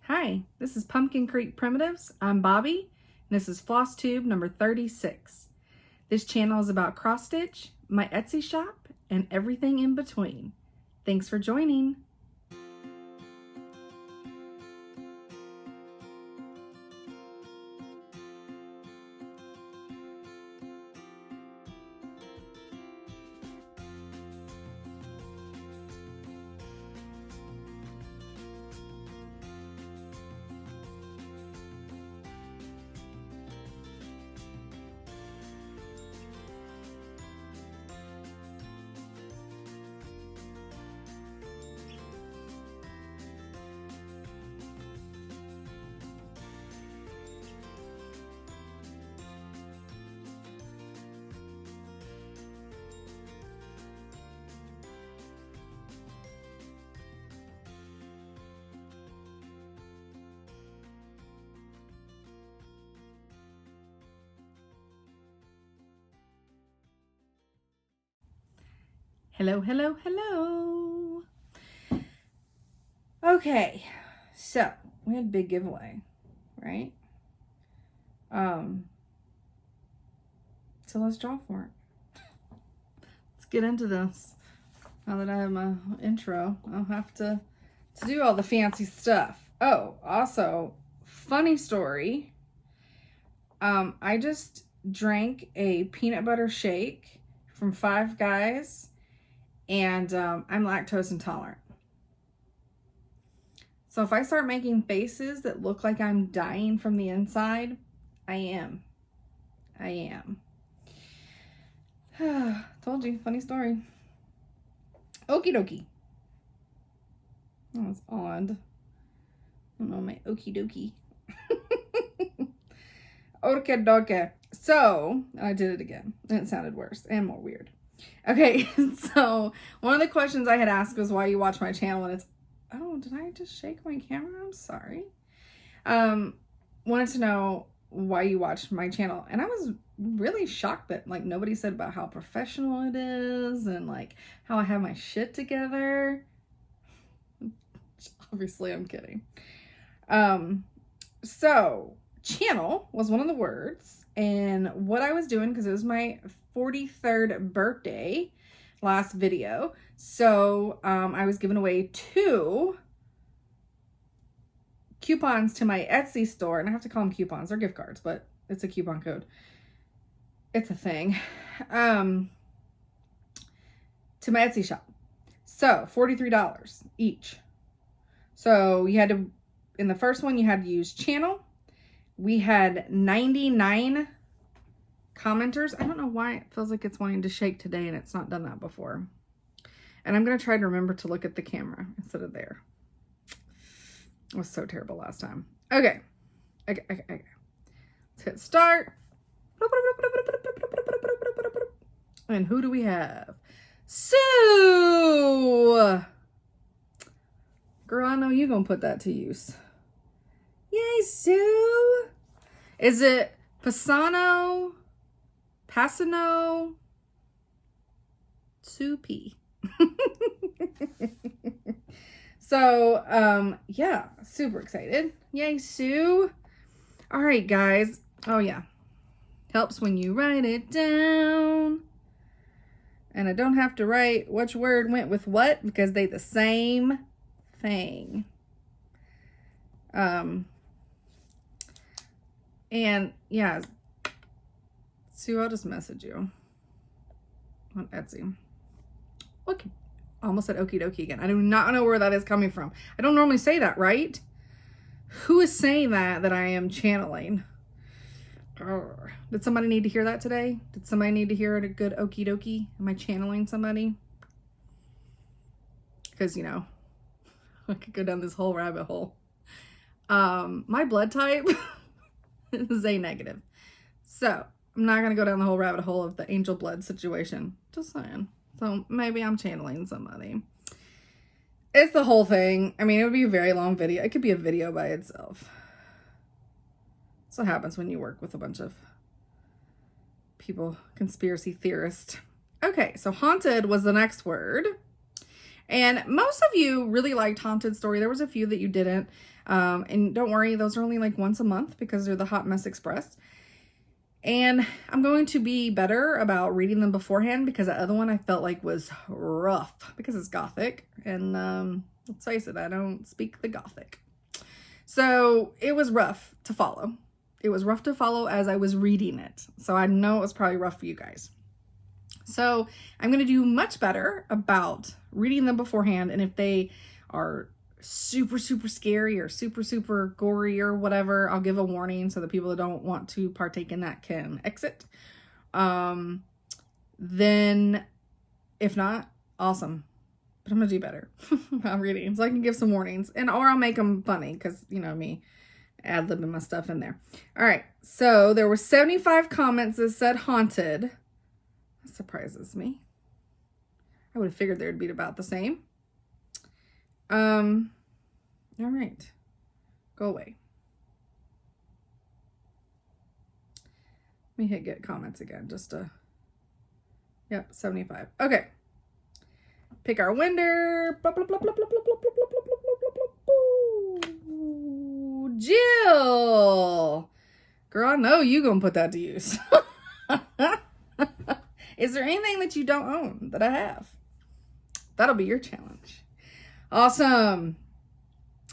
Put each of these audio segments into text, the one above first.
Hi, this is Pumpkin Creek Primitives. I'm Bobby, and this is Flosstube number 36. This channel is about cross stitch, my Etsy shop, and everything in between. Thanks for joining. Hello, hello, hello. Okay, so we had a big giveaway, right? So let's draw for it. Let's get into this. Now that I have my intro, I'll have to do all the fancy stuff. Oh, also, funny story. I just drank a peanut butter shake from Five Guys. And I'm lactose intolerant. So if I start making faces that look like I'm dying from the inside, I am. Told you, funny story. Okie dokie. That was odd. I don't know, my okie dokie. Okie dokie. So, I did it again. And it sounded worse and more weird. Okay, so one of the questions I had asked was why you watch my channel, and it's, oh, did I just shake my camera? I'm sorry. Wanted to know why you watch my channel, and I was really shocked that like nobody said about how professional it is and like how I have my shit together. Obviously, I'm kidding. So channel was one of the words, and what I was doing, because it was my 43rd birthday last video, so I was giving away 2 coupons to my Etsy store, and I have to call them coupons, they're gift cards, but it's a coupon code, it's a thing, to my Etsy shop. So $43 each. So you had to, in the first one you had to use channel. We had 99 commenters. I don't know why it feels like it's wanting to shake today and it's not done that before. And I'm going to try to remember to look at the camera instead of there. It was so terrible last time. Okay. Let's hit start. And who do we have? Sue! Girl, I know you're going to put that to use. Yay, Sue! Is it Pisano? Passano? Soupy. So, yeah, super excited. Yay, Sue. All right, guys. Oh, yeah. Helps when you write it down. And I don't have to write which word went with what because they the same thing. And yeah, Sue, I'll just message you on Etsy. Look, almost said okie dokie again. I do not know where that is coming from. I don't normally say that, right? Who is saying that I am channeling? Urgh. Did somebody need to hear that today? Did somebody need to hear a good okie dokie? Am I channeling somebody? Because, you know, I could go down this whole rabbit hole. My blood type is A negative. So I'm not going to go down the whole rabbit hole of the angel blood situation. Just saying. So maybe I'm channeling somebody. It's the whole thing. I mean, it would be a very long video. It could be a video by itself. That's what happens when you work with a bunch of people, conspiracy theorists. Okay, so haunted was the next word. And most of you really liked Haunted Story. There was a few that you didn't. And don't worry, those are only like once a month because they're the Hot Mess Express. And I'm going to be better about reading them beforehand because the other one I felt like was rough because it's Gothic. And let's face it, I don't speak the Gothic. So it was rough to follow. It was rough to follow as I was reading it. So I know it was probably rough for you guys. So I'm going to do much better about reading them beforehand. And if they are super, super scary or super, super gory or whatever, I'll give a warning so that people that don't want to partake in that can exit. Then if not, awesome. But I'm going to do better about reading so I can give some warnings, and or I'll make them funny because, you know me, ad-libbing my stuff in there. All right. So there were 75 comments that said haunted. That surprises me. I would have figured there would be about the same. All right, go away. Let me hit get comments again, just to, yep, 75. Okay. Pick our winner. Blah, blah, blah, blah, blah, blah, blah, blah, blah, blah, blah, blah, blah. Jill. Girl, I know you gonna put that to use. Is there anything that you don't own that I have? That'll be your challenge. Awesome.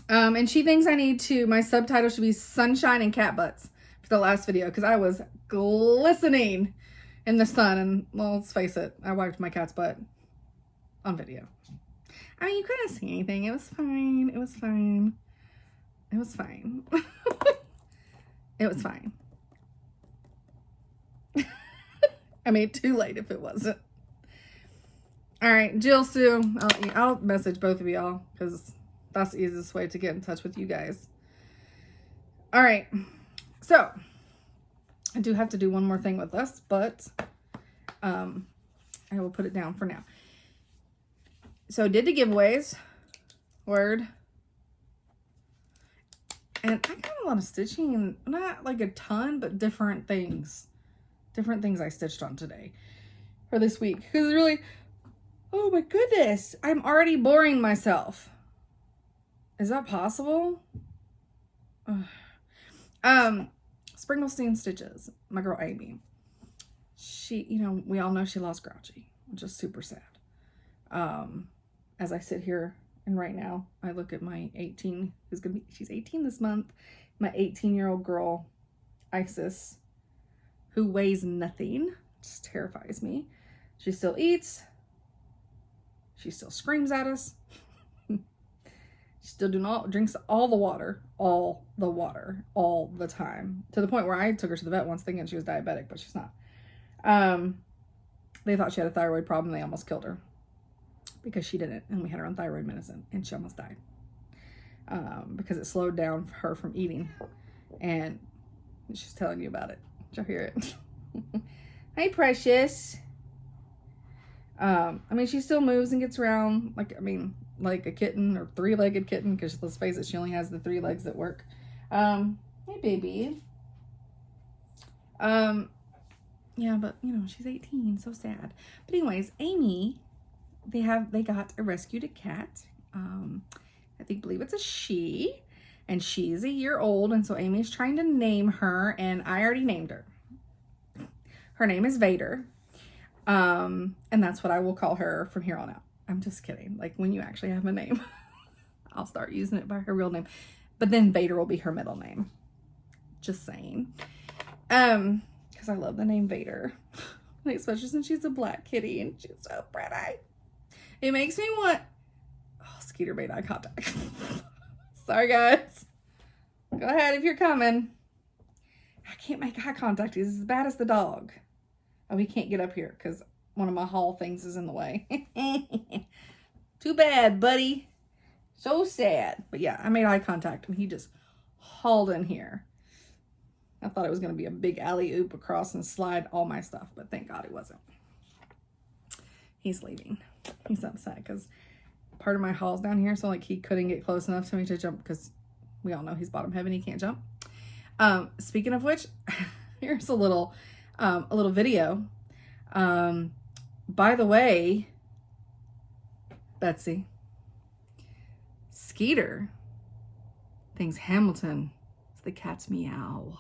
And she thinks I need to, my subtitle should be Sunshine and Cat Butts for the last video because I was glistening in the sun. And well, let's face it, I wiped my cat's butt on video. I mean, you couldn't see anything. It was fine. It was fine. It was fine. It was fine. I mean, too late if it wasn't. All right, Jill Sue, I'll message both of y'all because that's the easiest way to get in touch with you guys. All right, so I do have to do one more thing with this, but I will put it down for now. So did the giveaways, word. And I got a lot of stitching, not like a ton, but different things. Different things I stitched on today or this week. Because really, oh my goodness, I'm already boring myself. Is that possible? Springlestein Stitches, my girl Amy. She, you know, we all know she lost Grouchy, which is super sad. As I sit here and right now, I look at my 18, she's 18 this month, my 18-year-old girl, Isis, who weighs nothing, just terrifies me. She still eats. She still screams at us. She still drinks all the water, all the time. To the point where I took her to the vet once thinking she was diabetic, but she's not. They thought she had a thyroid problem. They almost killed her because she didn't. And we had her on thyroid medicine and she almost died. Because it slowed down her from eating. And she's telling you about it. Did y'all hear it? Hi, precious. I mean, she still moves and gets around like a kitten or three-legged kitten, because let's face it, she only has the 3 legs that work. Hey, baby. Yeah, but you know, she's 18, so sad. But anyways, Amy, they got a rescued cat. I believe it's a she, and she's a year old, and so Amy's trying to name her, and I already named her. Her name is Vader. And that's what I will call her from here on out. I'm just kidding. Like, when you actually have a name, I'll start using it by her real name. But then Vader will be her middle name. Just saying. Because I love the name Vader. Especially since she's a black kitty and she's so pretty. It makes me want... Oh, Skeeter made eye contact. Sorry, guys. Go ahead if you're coming. I can't make eye contact. He's as bad as the dog. Oh, he can't get up here because one of my haul things is in the way. Too bad, buddy. So sad. But yeah, I made eye contact and he just hauled in here. I thought it was going to be a big alley-oop across and slide all my stuff, but thank God it wasn't. He's leaving. He's upset because part of my haul's down here, so like he couldn't get close enough to me to jump because we all know he's bottom heavy and he can't jump. Speaking of which, here's a little video. By the way, Betsy, Skeeter Thanks, Hamilton. It's the cat's meow.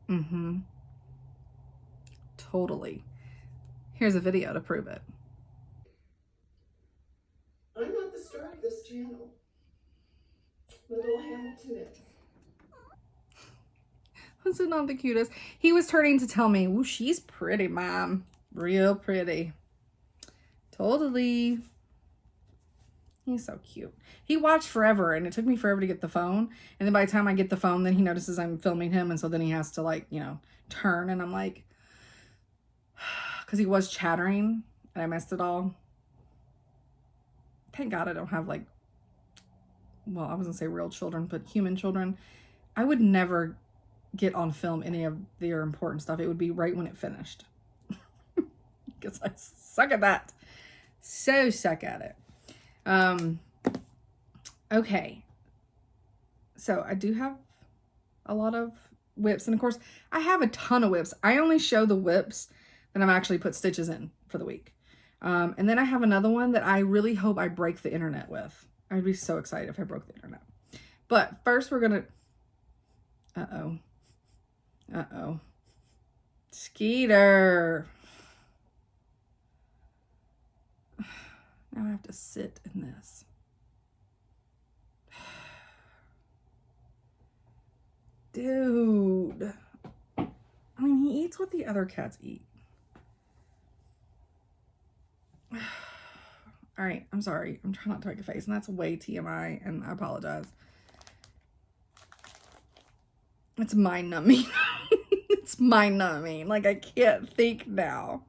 Mm-hmm. Totally. Here's a video to prove it. I'm not the star of this channel. Little Hamilton is. Was it not the cutest? He was turning to tell me, "Ooh, she's pretty, Mom. Real pretty." Totally. He's so cute. He watched forever, and it took me forever to get the phone. And then by the time I get the phone, then he notices I'm filming him, and so then he has to, like, you know, turn, and I'm like, because he was chattering, and I missed it all. Thank God I don't have, like, well, I wasn't gonna say real children, but human children. I would never get on film any of their important stuff. It would be right when it finished. Because I suck at that. So suck at it. Okay. So I do have a lot of whips. And of course, I have a ton of whips. I only show the whips that I've actually put stitches in for the week. And then I have another one that I really hope I break the internet with. I'd be so excited if I broke the internet. But first we're going to... Uh-oh. Uh-oh. Skeeter. Now I have to sit in this. Dude. I mean, he eats what the other cats eat. All right, I'm sorry. I'm trying not to make a face, and that's way TMI, and I apologize. It's mind-numbing. It's mind-numbing. Like, I can't think now.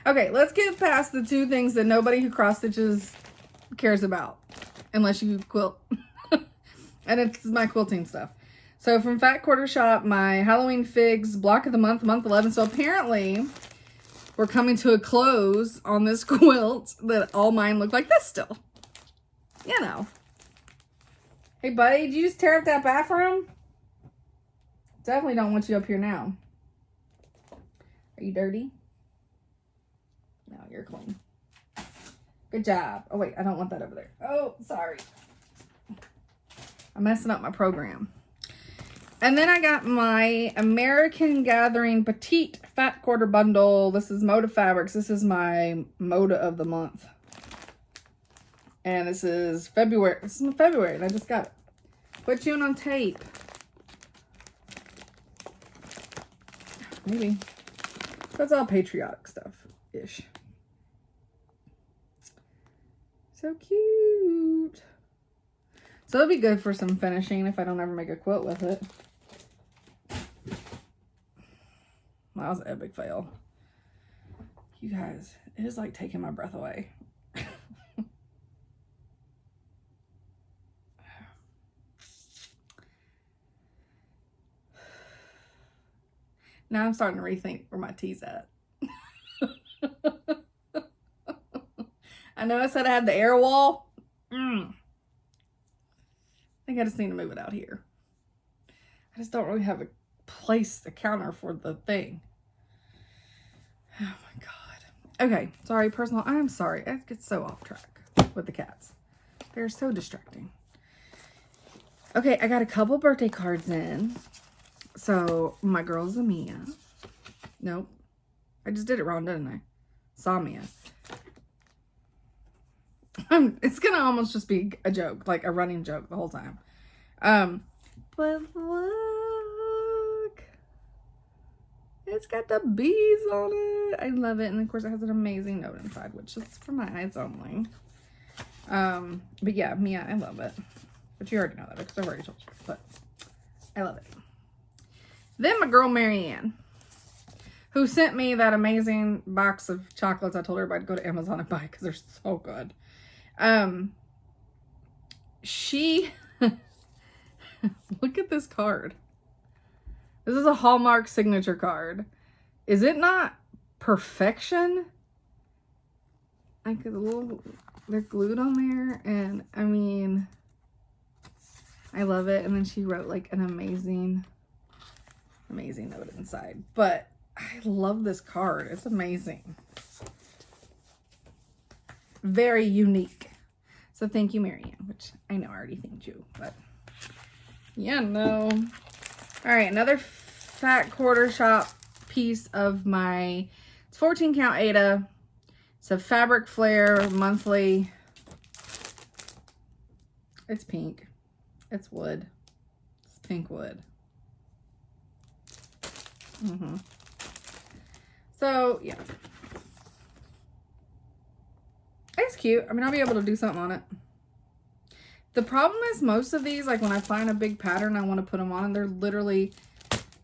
Okay, let's get past the two things that nobody who cross stitches cares about, unless you quilt. And it's my quilting stuff. So from Fat Quarter Shop, my Halloween Figs block of the month 11. So apparently we're coming to a close on this quilt that all mine look like this still. You know. Hey, buddy, did you just tear up that bathroom? Definitely don't want you up here now. Are you dirty? No, you're clean. Good job. Oh, wait, I don't want that over there. Oh, sorry. I'm messing up my program. And then I got my American Gathering Petite Fat Quarter Bundle. This is Moda Fabrics. This is my Moda of the month. And this is February. This is February, and I just got it. Put you in on tape. Maybe. That's all patriotic stuff-ish. So cute. So it'll be good for some finishing if I don't ever make a quilt with it. That was an epic fail. You guys, it is like taking my breath away. Now I'm starting to rethink where my tea's at. I know I said I had the air wall. I think I just need to move it out here. I just don't really have a place, a counter for the thing. Oh my God. Okay, sorry, personal. I'm sorry. I get so off track with the cats. They're so distracting. Okay, I got a couple birthday cards in. So, my girl Zamia. Nope. I just did it wrong, didn't I? Samia. It's gonna almost just be a joke, like a running joke the whole time. But look. It's got the bees on it. I love it. And of course it has an amazing note inside, which is for my eyes only. But yeah, Mia, I love it. But you already know that because I've already told you. But I love it. Then my girl Marianne, who sent me that amazing box of chocolates I told everybody to go to Amazon and buy because they're so good. She, look at this card. This is a Hallmark signature card. Is it not perfection? Like a little, they're glued on there, and I mean, I love it. And then she wrote like an amazing note inside. But I love this card. It's amazing. Very unique. So thank you, Marianne, which I know I already thanked you, but yeah, no. All right, another fat quarter shop piece of my, it's 14 count Aida. It's a fabric flare monthly. It's pink. It's wood. It's pink wood. So yeah, it's cute. I mean, I'll be able to do something on it. The problem is most of these, like when I find a big pattern I want to put them on, and they're literally,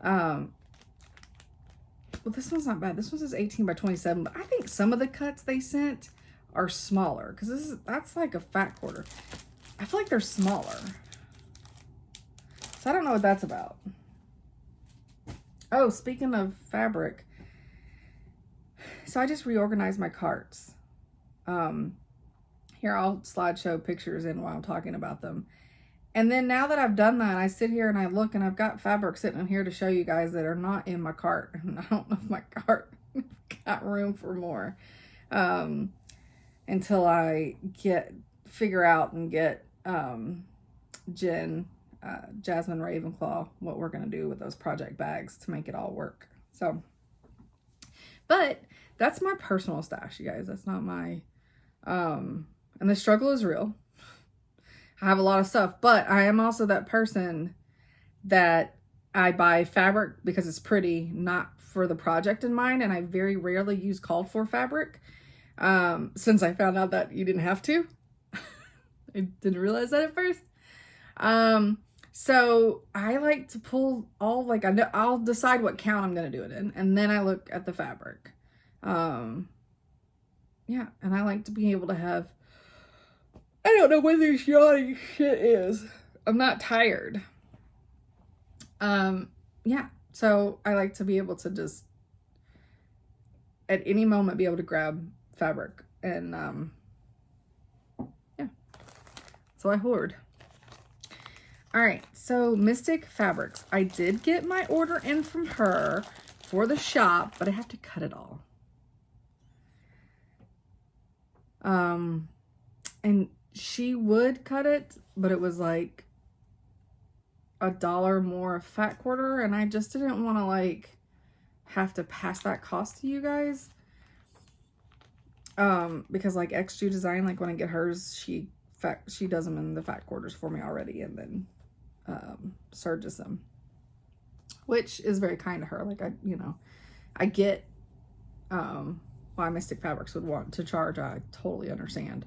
well, this one's not bad. This one says 18 by 27, but I think some of the cuts they sent are smaller because that's like a fat quarter. I feel like they're smaller. So I don't know what that's about. Oh, speaking of fabric, so I just reorganized my carts. Here, I'll slideshow pictures in while I'm talking about them. And then now that I've done that, I sit here and I look and I've got fabric sitting in here to show you guys that are not in my cart. And I don't know if my cart got room for more until I figure out and get Jasmine Ravenclaw what we're going to do with those project bags to make it all work. So, but that's my personal stash, you guys. That's not my, and the struggle is real. I have a lot of stuff, but I am also that person that I buy fabric because it's pretty, not for the project in mind. And I very rarely use called for fabric. Since I found out that you didn't have to. I didn't realize that at first. So I like to pull all, like, I'll decide what count I'm going to do it in. And then I look at the fabric. Yeah. And I like to be able to have, I don't know what this yawning shit is. I'm not tired. Yeah. So I like to be able to just at any moment be able to grab fabric and, yeah. So I hoard. All right. So Mystic Fabrics. I did get my order in from her for the shop, but I have to cut it all. And she would cut it, but it was like $1 more a fat quarter, and I just didn't want to like have to pass that cost to you guys. Because like XG Design, like when I get hers, she does them in the fat quarters for me already, and then serges them, which is very kind to her. Like I get why Mystic Fabrics would want to charge. I totally understand.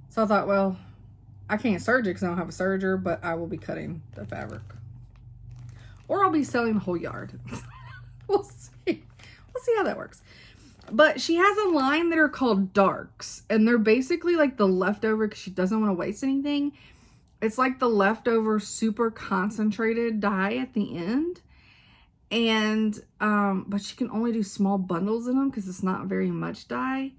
So I thought, well, I can't serge it because I don't have a serger, but I will be cutting the fabric. Or I'll be selling the whole yard. We'll see. We'll see how that works. But she has a line that are called darks. And they're basically like the leftover, because she doesn't want to waste anything. It's like the leftover super concentrated dye at the end. And, but she can only do small bundles in them because it's not very much dye.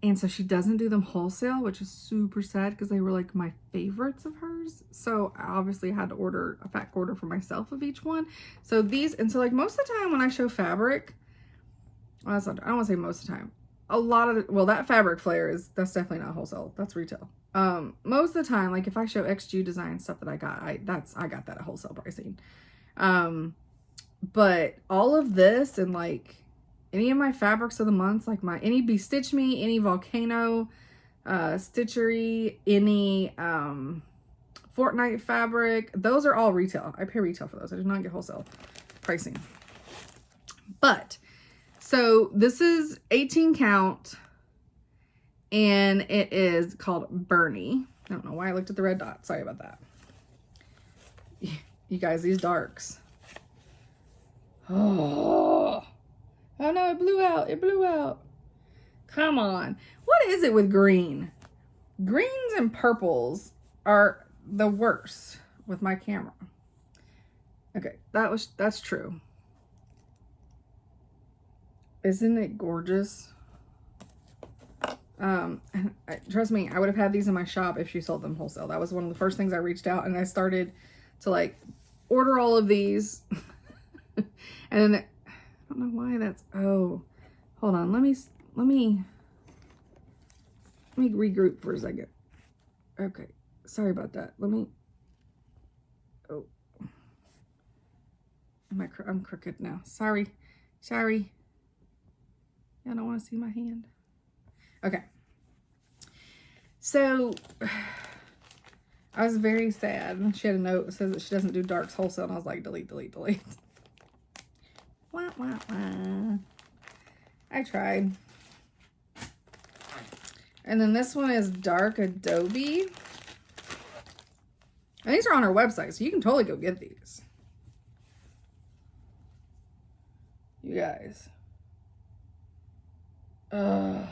And so she doesn't do them wholesale, which is super sad because they were like my favorites of hers. So I obviously had to order a fat quarter for myself of each one. So these, and so like most of the time when I show fabric, well, I don't want to say most of the time. A lot of, well, that fabric flare that's definitely not wholesale. That's retail. Most of the time, like if I show XG Design stuff that I got, I got that at wholesale pricing. But all of this and like any of my fabrics of the months, like any Be Stitch Me, any Volcano, Stitchery, any Fortnite fabric, those are all retail. I pay retail for those. I do not get wholesale pricing. But, so this is 18 count and it is called Bernie. I don't know why I looked at the red dot. Sorry about that. You guys, these darks. Oh no, it blew out. It blew out. Come on. What is it with green? Greens and purples are the worst with my camera. Okay, that's true. Isn't it gorgeous? And trust me, I would have had these in my shop if she sold them wholesale. That was one of the first things I reached out, and I started to like order all of these. And then I don't know why that's, oh, hold on. Let me regroup for a second. Okay, sorry about that. Let me, oh, I'm crooked now. Sorry. I don't want to see my hand. Okay. So, I was very sad. She had a note that says that she doesn't do darks wholesale, and I was like, delete. Wah, wah, wah. I tried. And then this one is dark adobe. And these are on our website, so you can totally go get these. You guys. I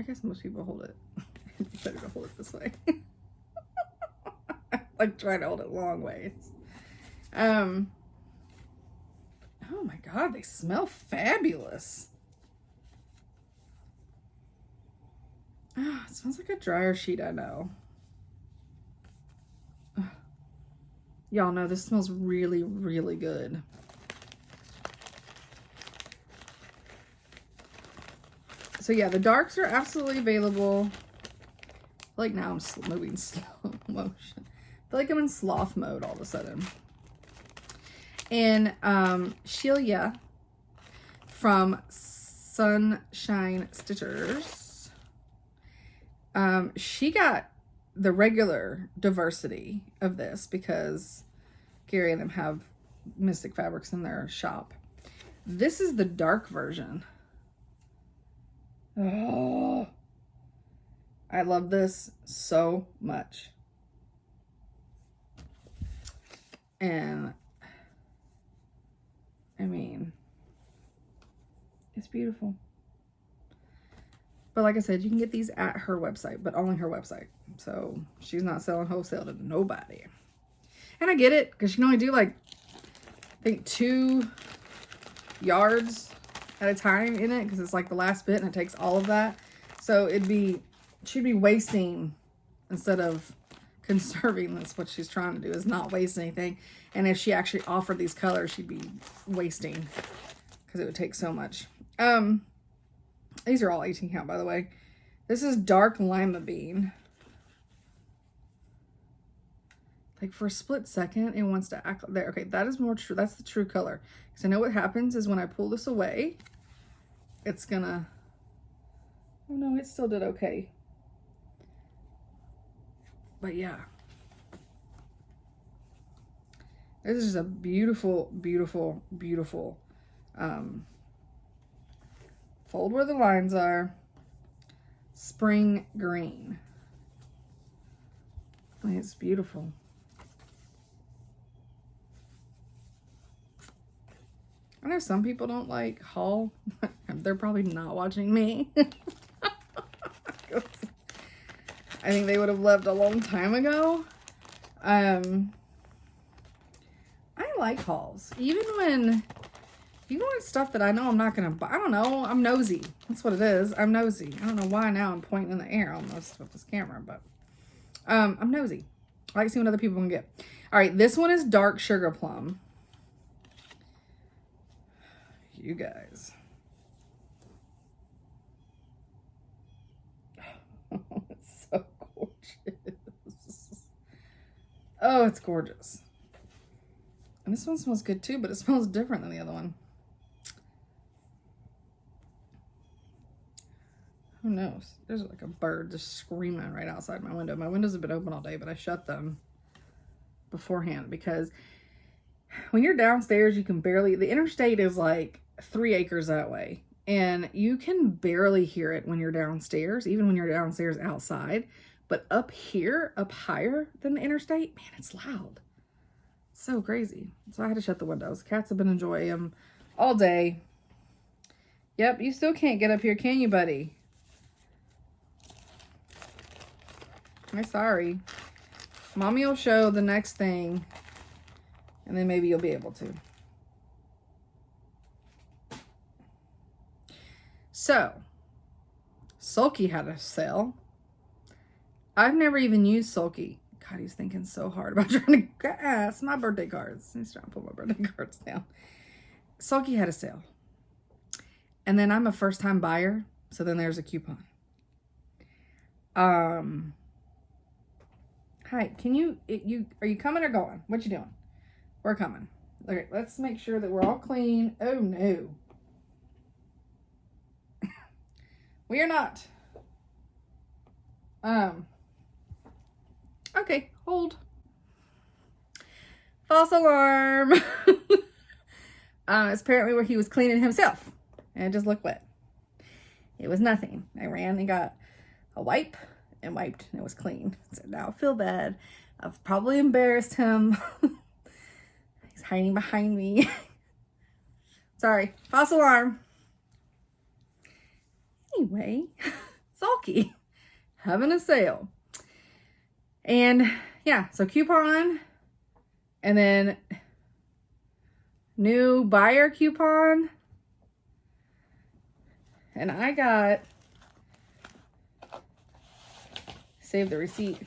guess most people hold it. You better to hold it this way. Like trying to hold it long ways. Oh my God, they smell fabulous. Oh, it smells like a dryer sheet, I know. Y'all know this smells really, really good. So yeah, the darks are absolutely available. Like now I'm moving slow motion. I feel like I'm in sloth mode all of a sudden. And Sheila from Sunshine Stitchers, she got the regular diversity of this because Gary and them have Mystic Fabrics in their shop. This is the dark version. Oh, I love this so much. And I mean, it's beautiful. But like I said, you can get these at her website, but only her website. So she's not selling wholesale to nobody. And I get it, because she can only do like, I think 2 yards at a time in it, because it's like the last bit and it takes all of that. So she'd be wasting instead of conserving. That's what she's trying to do, is not waste anything. And if she actually offered these colors, she'd be wasting because it would take so much. These are all 18 count, by the way. This is dark lima bean. Like for a split second, it wants to act there. Okay, that is more true. That's the true color. Because I know what happens is when I pull this away, it's gonna, oh no, it still did okay. But yeah. This is a beautiful, beautiful, beautiful, fold where the lines are, spring green. I mean, it's beautiful. I know some people don't like haul. They're probably not watching me. I think they would have left a long time ago. I like hauls. Even when it's stuff that I know I'm not going to buy. I don't know. I'm nosy. That's what it is. I'm nosy. I don't know why now I'm pointing in the air almost with this camera, but I'm nosy. I like to see what other people can get. All right, this one is dark sugar plum. You guys. Oh, it's so gorgeous. Oh, it's gorgeous. And this one smells good too, but it smells different than the other one. Who knows? There's like a bird just screaming right outside my window. My windows have been open all day, but I shut them beforehand because when you're downstairs, you can barely, the interstate is like 3 acres that way. And you can barely hear it when you're downstairs, even when you're downstairs outside. But up here, up higher than the interstate, man, it's loud. It's so crazy. So I had to shut the windows. Cats have been enjoying them all day. Yep, you still can't get up here, can you, buddy? I'm sorry. Mommy will show the next thing, and then maybe you'll be able to. So, Sulky had a sale. I've never even used Sulky. God, he's thinking so hard about trying to ask my birthday cards. He's trying to put my birthday cards down. Sulky had a sale. And then I'm a first-time buyer, so then there's a coupon. Hi, can you are you coming or going? What you doing? We're coming. Okay, let's make sure that we're all clean. Oh no. We are not. Okay, hold. False alarm. It's apparently where he was cleaning himself. And it just looked wet. It was nothing. I ran and got a wipe and wiped and it was clean. So now I feel bad. I've probably embarrassed him. He's hiding behind me. Sorry. False alarm. Anyway, Sulky having a sale. And yeah, so coupon and then new buyer coupon. And I got, save the receipt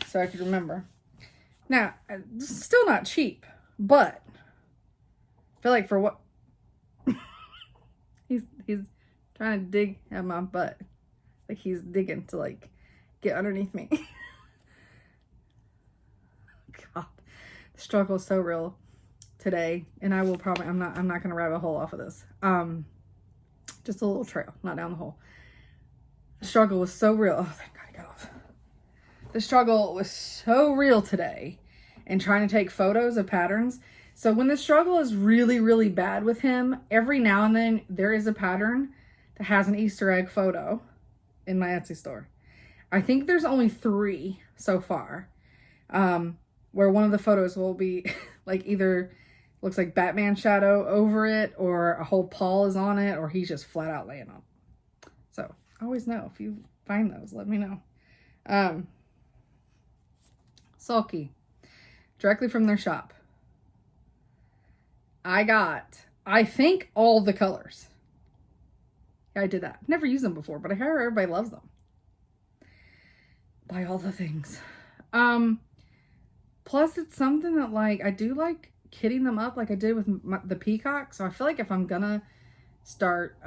so I could remember. Now, this is still not cheap, but I feel like for what, he's trying to dig at my butt. Like he's digging to like get underneath me. God, the struggle is so real today. And I will probably, I'm not going to rabbit hole off of this. Just a little trail, not down the hole. The struggle was so real. Oh, thank God I got off. The struggle was so real today in trying to take photos of patterns. So when the struggle is really, really bad with him, every now and then there is a pattern that has an Easter egg photo in my Etsy store. I think there's only 3 so far, where one of the photos will be like either looks like Batman shadow over it, or a whole paw is on it, or he's just flat out laying on. So always know if you find those, let me know. Sulky, directly from their shop. I got, I think, all the colors. Yeah, I did that. Never used them before, but I hear everybody loves them. Buy all the things. Plus it's something that like, I do like kitting them up like I did with the peacock. So I feel like if I'm gonna start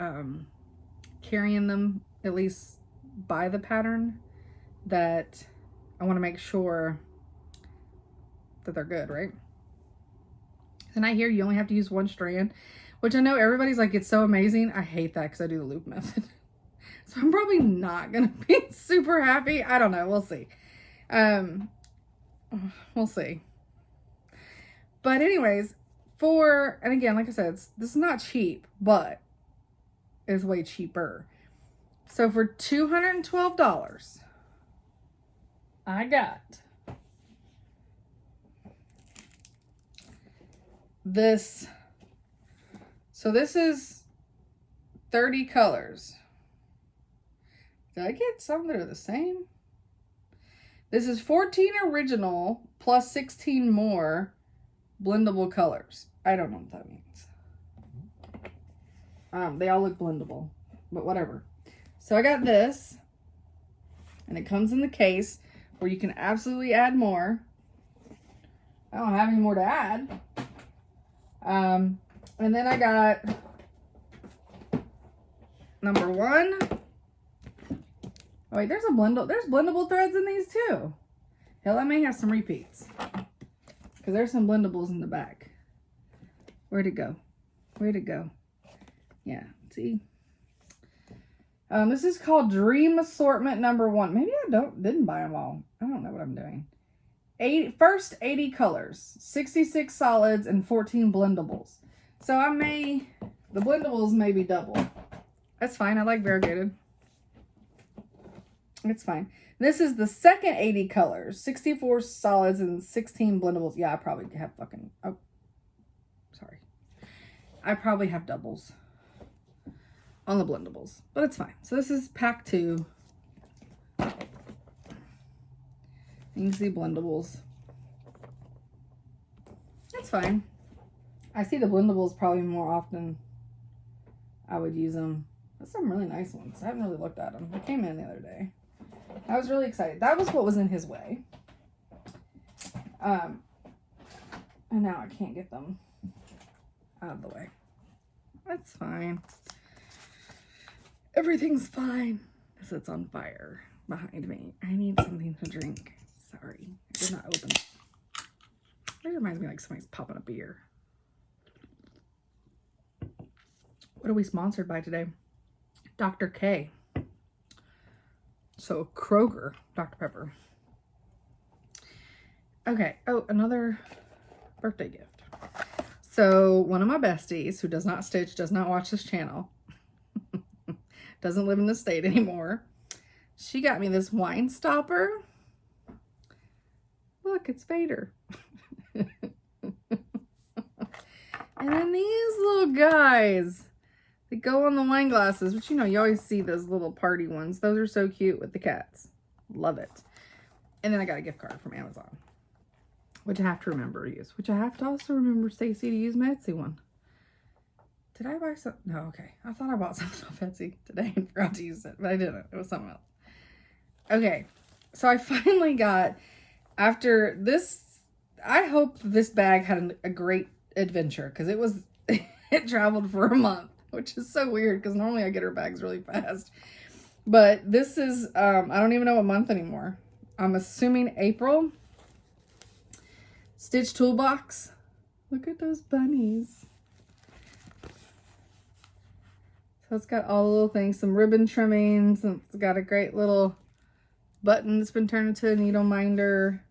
carrying them, at least by the pattern, that I want to make sure that they're good, right? And I hear you only have to use 1 strand, which I know everybody's like, it's so amazing. I hate that because I do the loop method. So I'm probably not gonna be super happy. I don't know, we'll see. We'll see. But anyways, and again, like I said, this is not cheap, but it's way cheaper. So for $212, I got this. So this is 30 colors. Did I get some that are the same? This is 14 original plus 16 more blendable colors. I don't know what that means. They all look blendable, but whatever. So I got this, and it comes in the case where you can absolutely add more. I don't have any more to add. And then I got number 1. Oh wait, there's blendable threads in these too. Hell, I may have some repeats, because there's some blendables in the back. Where'd it go? Where'd it go? Yeah, see? This is called Dream Assortment number 1. Maybe I didn't buy them all. I don't know what I'm doing. First 80 colors, 66 solids, and 14 blendables. So the blendables may be double. That's fine. I like variegated. It's fine. This is the second 80 colors, 64 solids and 16 blendables. Yeah, I probably have sorry. I probably have doubles on the blendables, but it's fine. So this is pack 2. You can see blendables. That's fine. I see the blendables probably more often. I would use them. There's some really nice ones. I haven't really looked at them. They came in the other day. I was really excited. That was what was in his way. And now I can't get them out of the way. That's fine. Everything's fine. Because it's on fire. behind me. I need something to drink. Sorry, I did not open it. It reminds me like somebody's popping a beer. What are we sponsored by today? Dr. K. So Kroger, Dr. Pepper. Okay. Oh, another birthday gift. So one of my besties who does not stitch, does not watch this channel, doesn't live in the state anymore. She got me this wine stopper. Look, it's Vader. And then these little guys, they go on the wine glasses, which, you know, you always see those little party ones. Those are so cute with the cats. Love it. And then I got a gift card from Amazon, which I have to remember to use, which I have to also remember, Stacy, to use my Etsy one. Did I buy some? No, okay. I thought I bought something off Etsy today and forgot to use it, but I didn't. It was something else. Okay. So I finally got, after this, I hope this bag had a great adventure, because it was, it traveled for a month, which is so weird because normally I get her bags really fast. But this is, I don't even know what month anymore. I'm assuming April. Stitch Toolbox. Look at those bunnies. So it's got all the little things, some ribbon trimmings, and it's got a great little button that's been turned into a needle minder.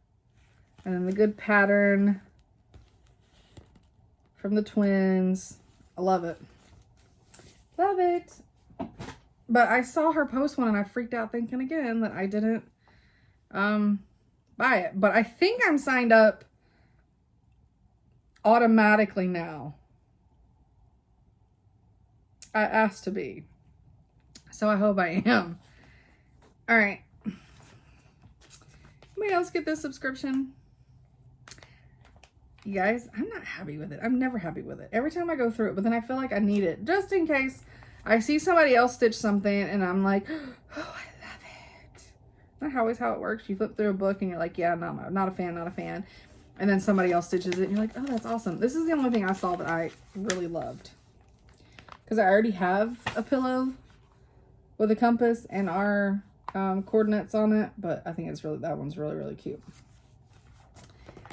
And then the good pattern from the twins. I love it. Love it. But I saw her post one and I freaked out thinking again that I didn't buy it. But I think I'm signed up automatically now. I asked to be. So I hope I am. All right. Anybody else get this subscription? You guys, I'm not happy with it. I'm never happy with it. Every time I go through it, but then I feel like I need it just in case I see somebody else stitch something and I'm like, oh, I love it. Not always how it works. You flip through a book and you're like, yeah, no, not a fan, not a fan. And then somebody else stitches it and you're like, oh, that's awesome. This is the only thing I saw that I really loved. Because I already have a pillow with a compass and our coordinates on it, but I think it's really, that one's really, really cute.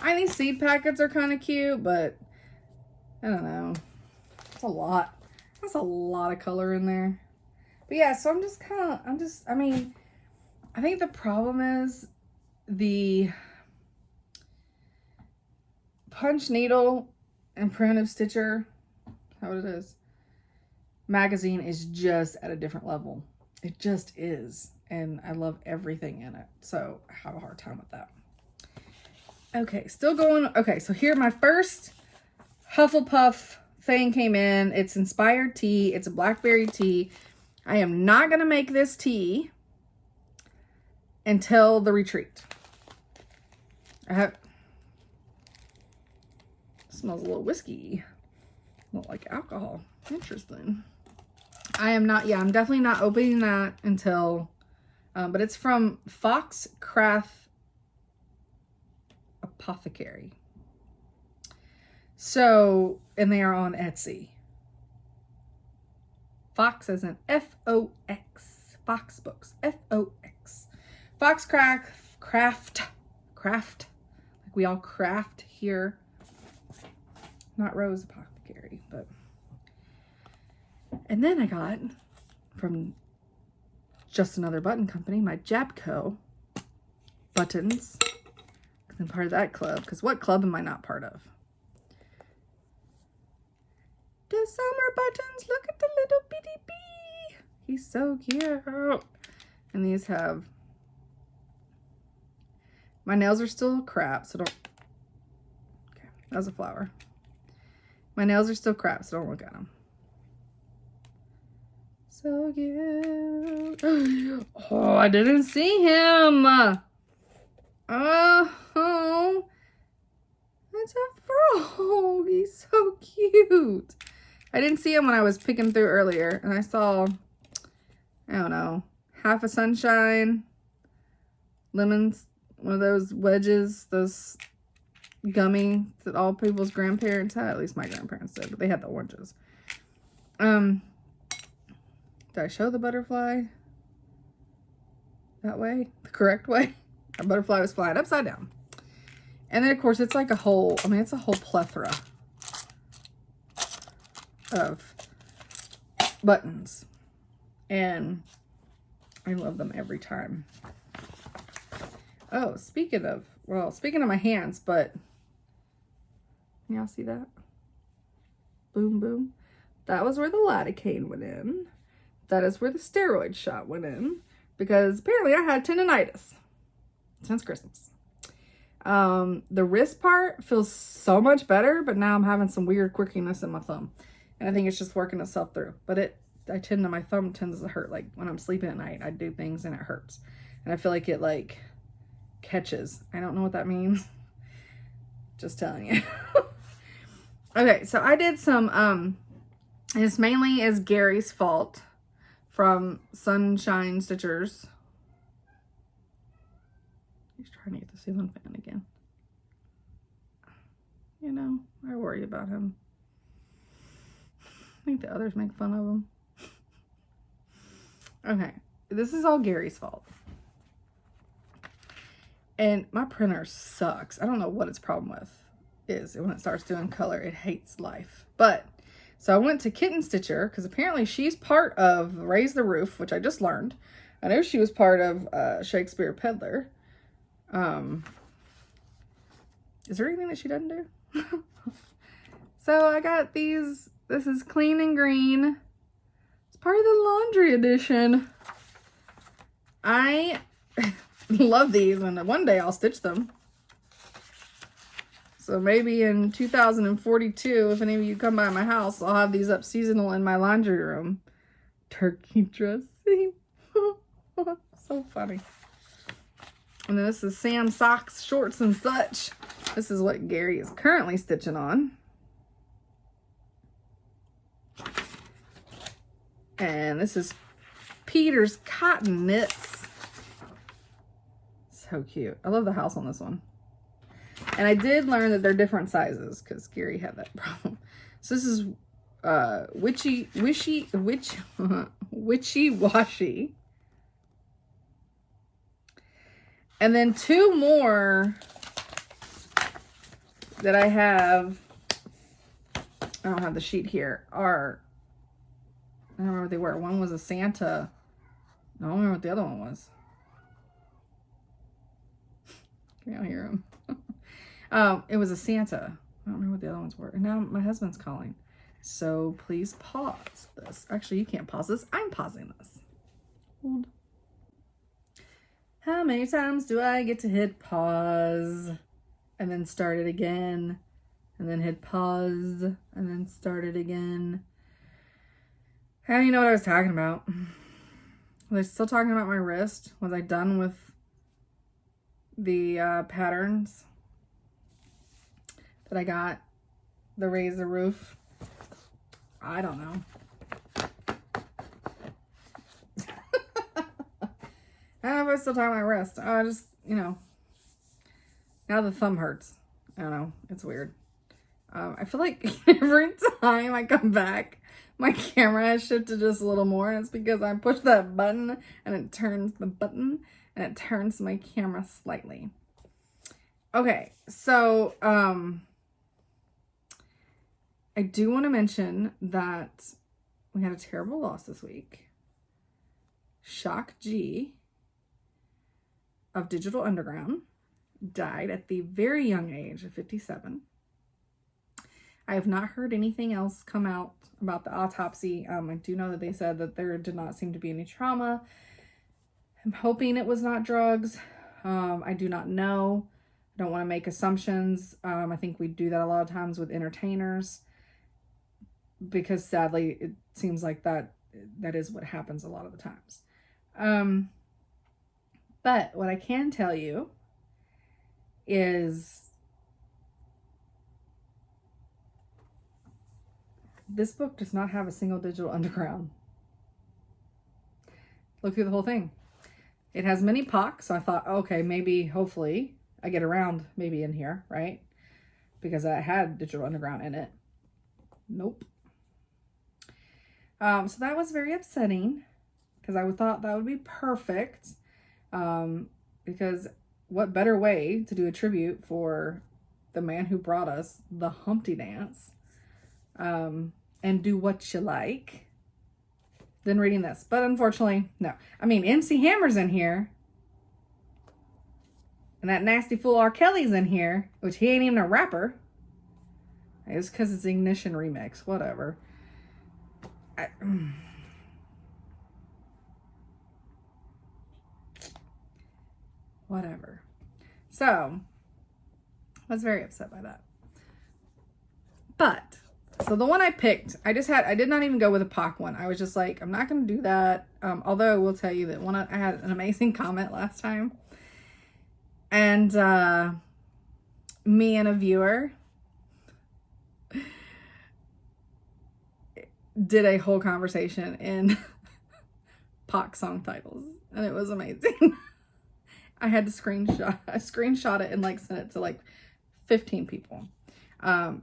These seed packets are kind of cute, but I don't know. It's a lot. That's a lot of color in there. But yeah, so I mean, I think the problem is the punch needle and primitive stitcher, how it is, magazine is just at a different level. It just is. And I love everything in it. So I have a hard time with that. Okay, still going. Okay, so here my first Hufflepuff thing came in. It's inspired tea. It's a blackberry tea. I am not going to make this tea until the retreat. It smells a little whiskey. A little like alcohol. Interesting. I'm definitely not opening that until, but it's from Foxcraft Apothecary. So, and they are on Etsy. Fox as in F-O-X. Fox Books. F-O-X. Foxcraft. Like we all craft here. Not Rose Apothecary, but. And then I got from Just Another Button Company, my Jabco buttons. I'm part of that club, because what club am I not part of? The summer buttons, look at the little bitty bee. He's so cute. And these have, my nails are still crap, so don't, okay, that was a flower. My nails are still crap, so don't look at them. So cute. Oh, I didn't see him. Oh, that's a frog. He's so cute. I didn't see him when I was picking through earlier, and I saw, I don't know, half a sunshine, lemons, one of those wedges, those gummy that all people's grandparents had. At least my grandparents did, but they had the oranges. Did I show the butterfly? that way, the correct way. Our butterfly was flying upside down. And then, of course, it's like a whole, I mean, it's a whole plethora of buttons. And I love them every time. Oh, speaking of my hands, but y'all see that? Boom, boom. That was where the lidocaine went in. That is where the steroid shot went in. Because apparently I had tendonitis since Christmas. The wrist part feels so much better, but now I'm having some weird quirkiness in my thumb. And I think it's just working itself through. But my thumb tends to hurt. Like when I'm sleeping at night, I do things and it hurts. And I feel like it like catches. I don't know what that means. Just telling you. Okay, so I did some, this mainly is Gary's fault from Sunshine Stitchers. He's trying to get the ceiling fan again. You know, I worry about him. I think the others make fun of him. Okay, this is all Gary's fault. And my printer sucks. I don't know what its problem with is when it starts doing color. It hates life. But, so I went to Kitten Stitcher because apparently she's part of Raise the Roof, which I just learned. I know she was part of Shakespeare Peddler. Is there anything that she doesn't do? So I got these. This is Clean and Green. It's part of the laundry edition. I love these, and one day I'll stitch them. So maybe in 2042, if any of you come by my house, I'll have these up seasonal in my laundry room. Turkey dressing. So funny. And then this is Sam Socks, Shorts, and Such. This is what Gary is currently stitching on. And this is Peter's Cotton Knits. So cute. I love the house on this one. And I did learn that they're different sizes because Gary had that problem. So this is Witchy Washy. And then two more that I have, I don't have the sheet here, are, I don't remember what they were. One was a Santa. I don't remember what the other one was. Can y'all hear him? It was a Santa. I don't remember what the other ones were. And now my husband's calling. So please pause this. Actually, you can't pause this. I'm pausing this. Hold. How many times do I get to hit pause and then start it again and then hit pause and then start it again? How do you know what I was talking about? Was I still talking about my wrist? Was I done with the patterns that I got? The Raise the Roof? I don't know. I don't know if I was still talking about my wrist. I just, you know, now the thumb hurts. I don't know. It's weird. I feel like every time I come back, my camera has shifted just a little more. And it's because I push that button and it turns the button and it turns my camera slightly. Okay, so I do want to mention that we had a terrible loss this week. Shock G of Digital Underground died at the very young age of 57. I have not heard anything else come out about the autopsy. I do know that they said that there did not seem to be any trauma. I'm hoping it was not drugs. I do not know. I don't want to make assumptions. I think we do that a lot of times with entertainers because sadly it seems like that is what happens a lot of the times. But what I can tell you is this book does not have a single Digital Underground. Look through the whole thing. It has mini POC, so I thought, okay, maybe, hopefully, I get around maybe in here, right? Because I had Digital Underground in it. Nope. So that was very upsetting because I thought that would be perfect Because what better way to do a tribute for the man who brought us the Humpty Dance, and do what you like, than reading this. But unfortunately, no. I mean, MC Hammer's in here. And that nasty fool R. Kelly's in here, which he ain't even a rapper. It's because it's Ignition remix. Whatever. Whatever. So, I was very upset by that. But, so the one I picked, I did not even go with a POC one. I was just like, I'm not going to do that. Although I will tell you that I had an amazing comment last time. And me and a viewer did a whole conversation in POC song titles. And it was amazing. I had to screenshot it and like send it to like 15 people.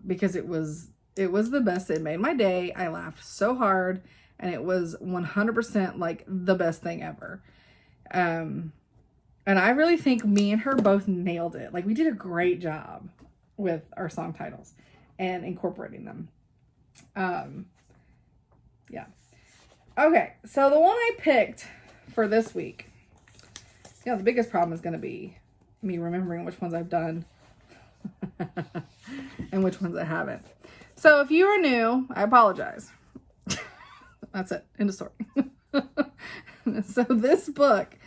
Because it was the best. It made my day. I laughed so hard, and it was 100% like the best thing ever. And I really think me and her both nailed it. Like, we did a great job with our song titles and incorporating them. Yeah. Okay, so the one I picked for this week, the biggest problem is going to be me remembering which ones I've done and which ones I haven't. So if you are new, I apologize. That's it. End of story. So this book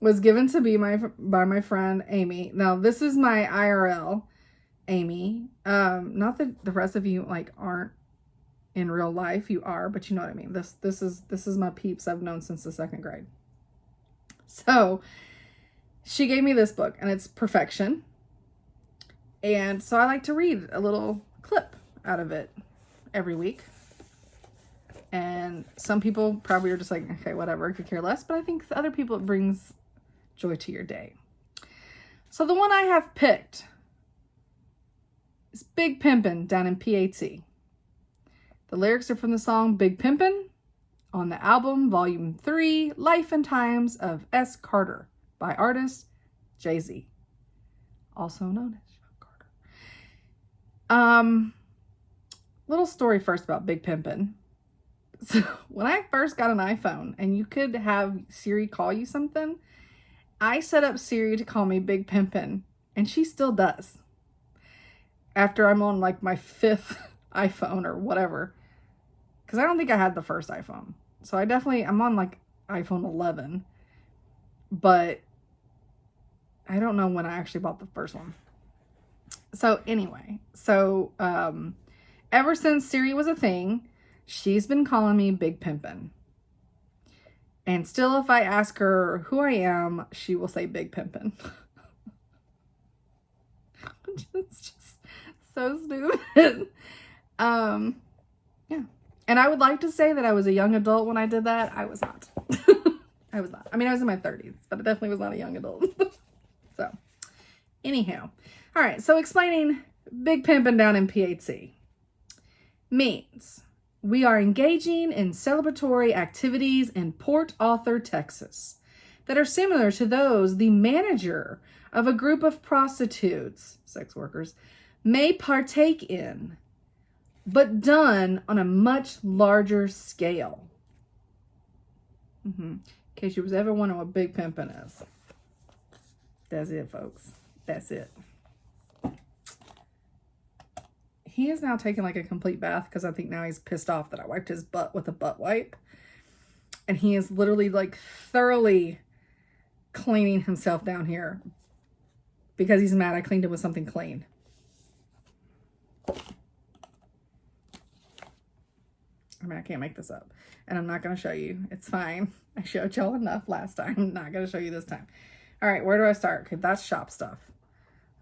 was given to me by my friend Amy. Now, this is my IRL Amy. Not that the rest of you like aren't in real life. You are, but you know what I mean. This is my peeps I've known since the 2nd grade. So she gave me this book, and it's Perfection. And so I like to read a little clip out of it every week. And some people probably are just like, okay, whatever, I could care less. But I think to other people it brings joy to your day. So the one I have picked is Big Pimpin' down in PAT. The lyrics are from the song Big Pimpin' on the album Volume 3, Life and Times of S. Carter by artist Jay-Z, also known as Carter. Little story first about Big Pimpin'. So when I first got an iPhone and you could have Siri call you something, I set up Siri to call me Big Pimpin', and she still does. After I'm on like my 5th iPhone or whatever. Because I don't think I had the first iPhone. So I'm on like iPhone 11. But I don't know when I actually bought the first one. So anyway, ever since Siri was a thing, she's been calling me Big Pimpin'. And still, if I ask her who I am, she will say Big Pimpin'. It's just so stupid. Yeah. And I would like to say that I was a young adult when I did that. I was not. I was not. I mean, I was in my 30s, but I definitely was not a young adult. So, anyhow. All right, so explaining Big Pimpin' down in PAT means we are engaging in celebratory activities in Port Arthur, Texas, that are similar to those the manager of a group of prostitutes, sex workers, may partake in, but done on a much larger scale. In case you was ever wondering what Big Pimpin' is. That's it, folks. That's it. He is now taking like a complete bath because I think now he's pissed off that I wiped his butt with a butt wipe. And he is literally like thoroughly cleaning himself down here because he's mad I cleaned him with something clean. I mean, I can't make this up. And I'm not going to show you. It's fine. I showed y'all enough last time. I'm not going to show you this time. All right, where do I start? Okay, that's shop stuff.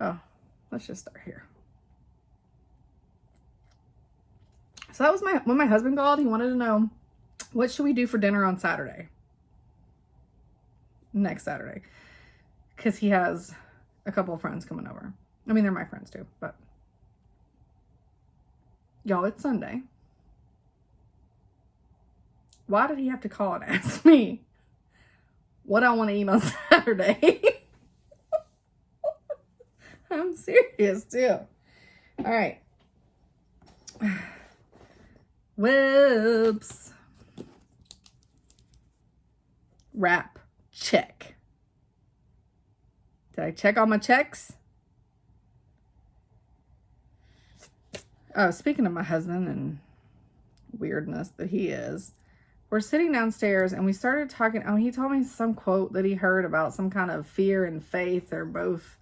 Oh, let's just start here. So that was when my husband called. He wanted to know, what should we do for dinner on Saturday? Next Saturday. Because he has a couple of friends coming over. I mean, they're my friends too, but. Y'all, it's Sunday. Why did he have to call and ask me what I want to eat on Saturday. I'm serious too. All right. Whoops. Wrap. Check. Did I check all my checks? Oh, speaking of my husband and weirdness that he is, we're sitting downstairs and we started talking. Oh, he told me some quote that he heard about some kind of fear and faith are both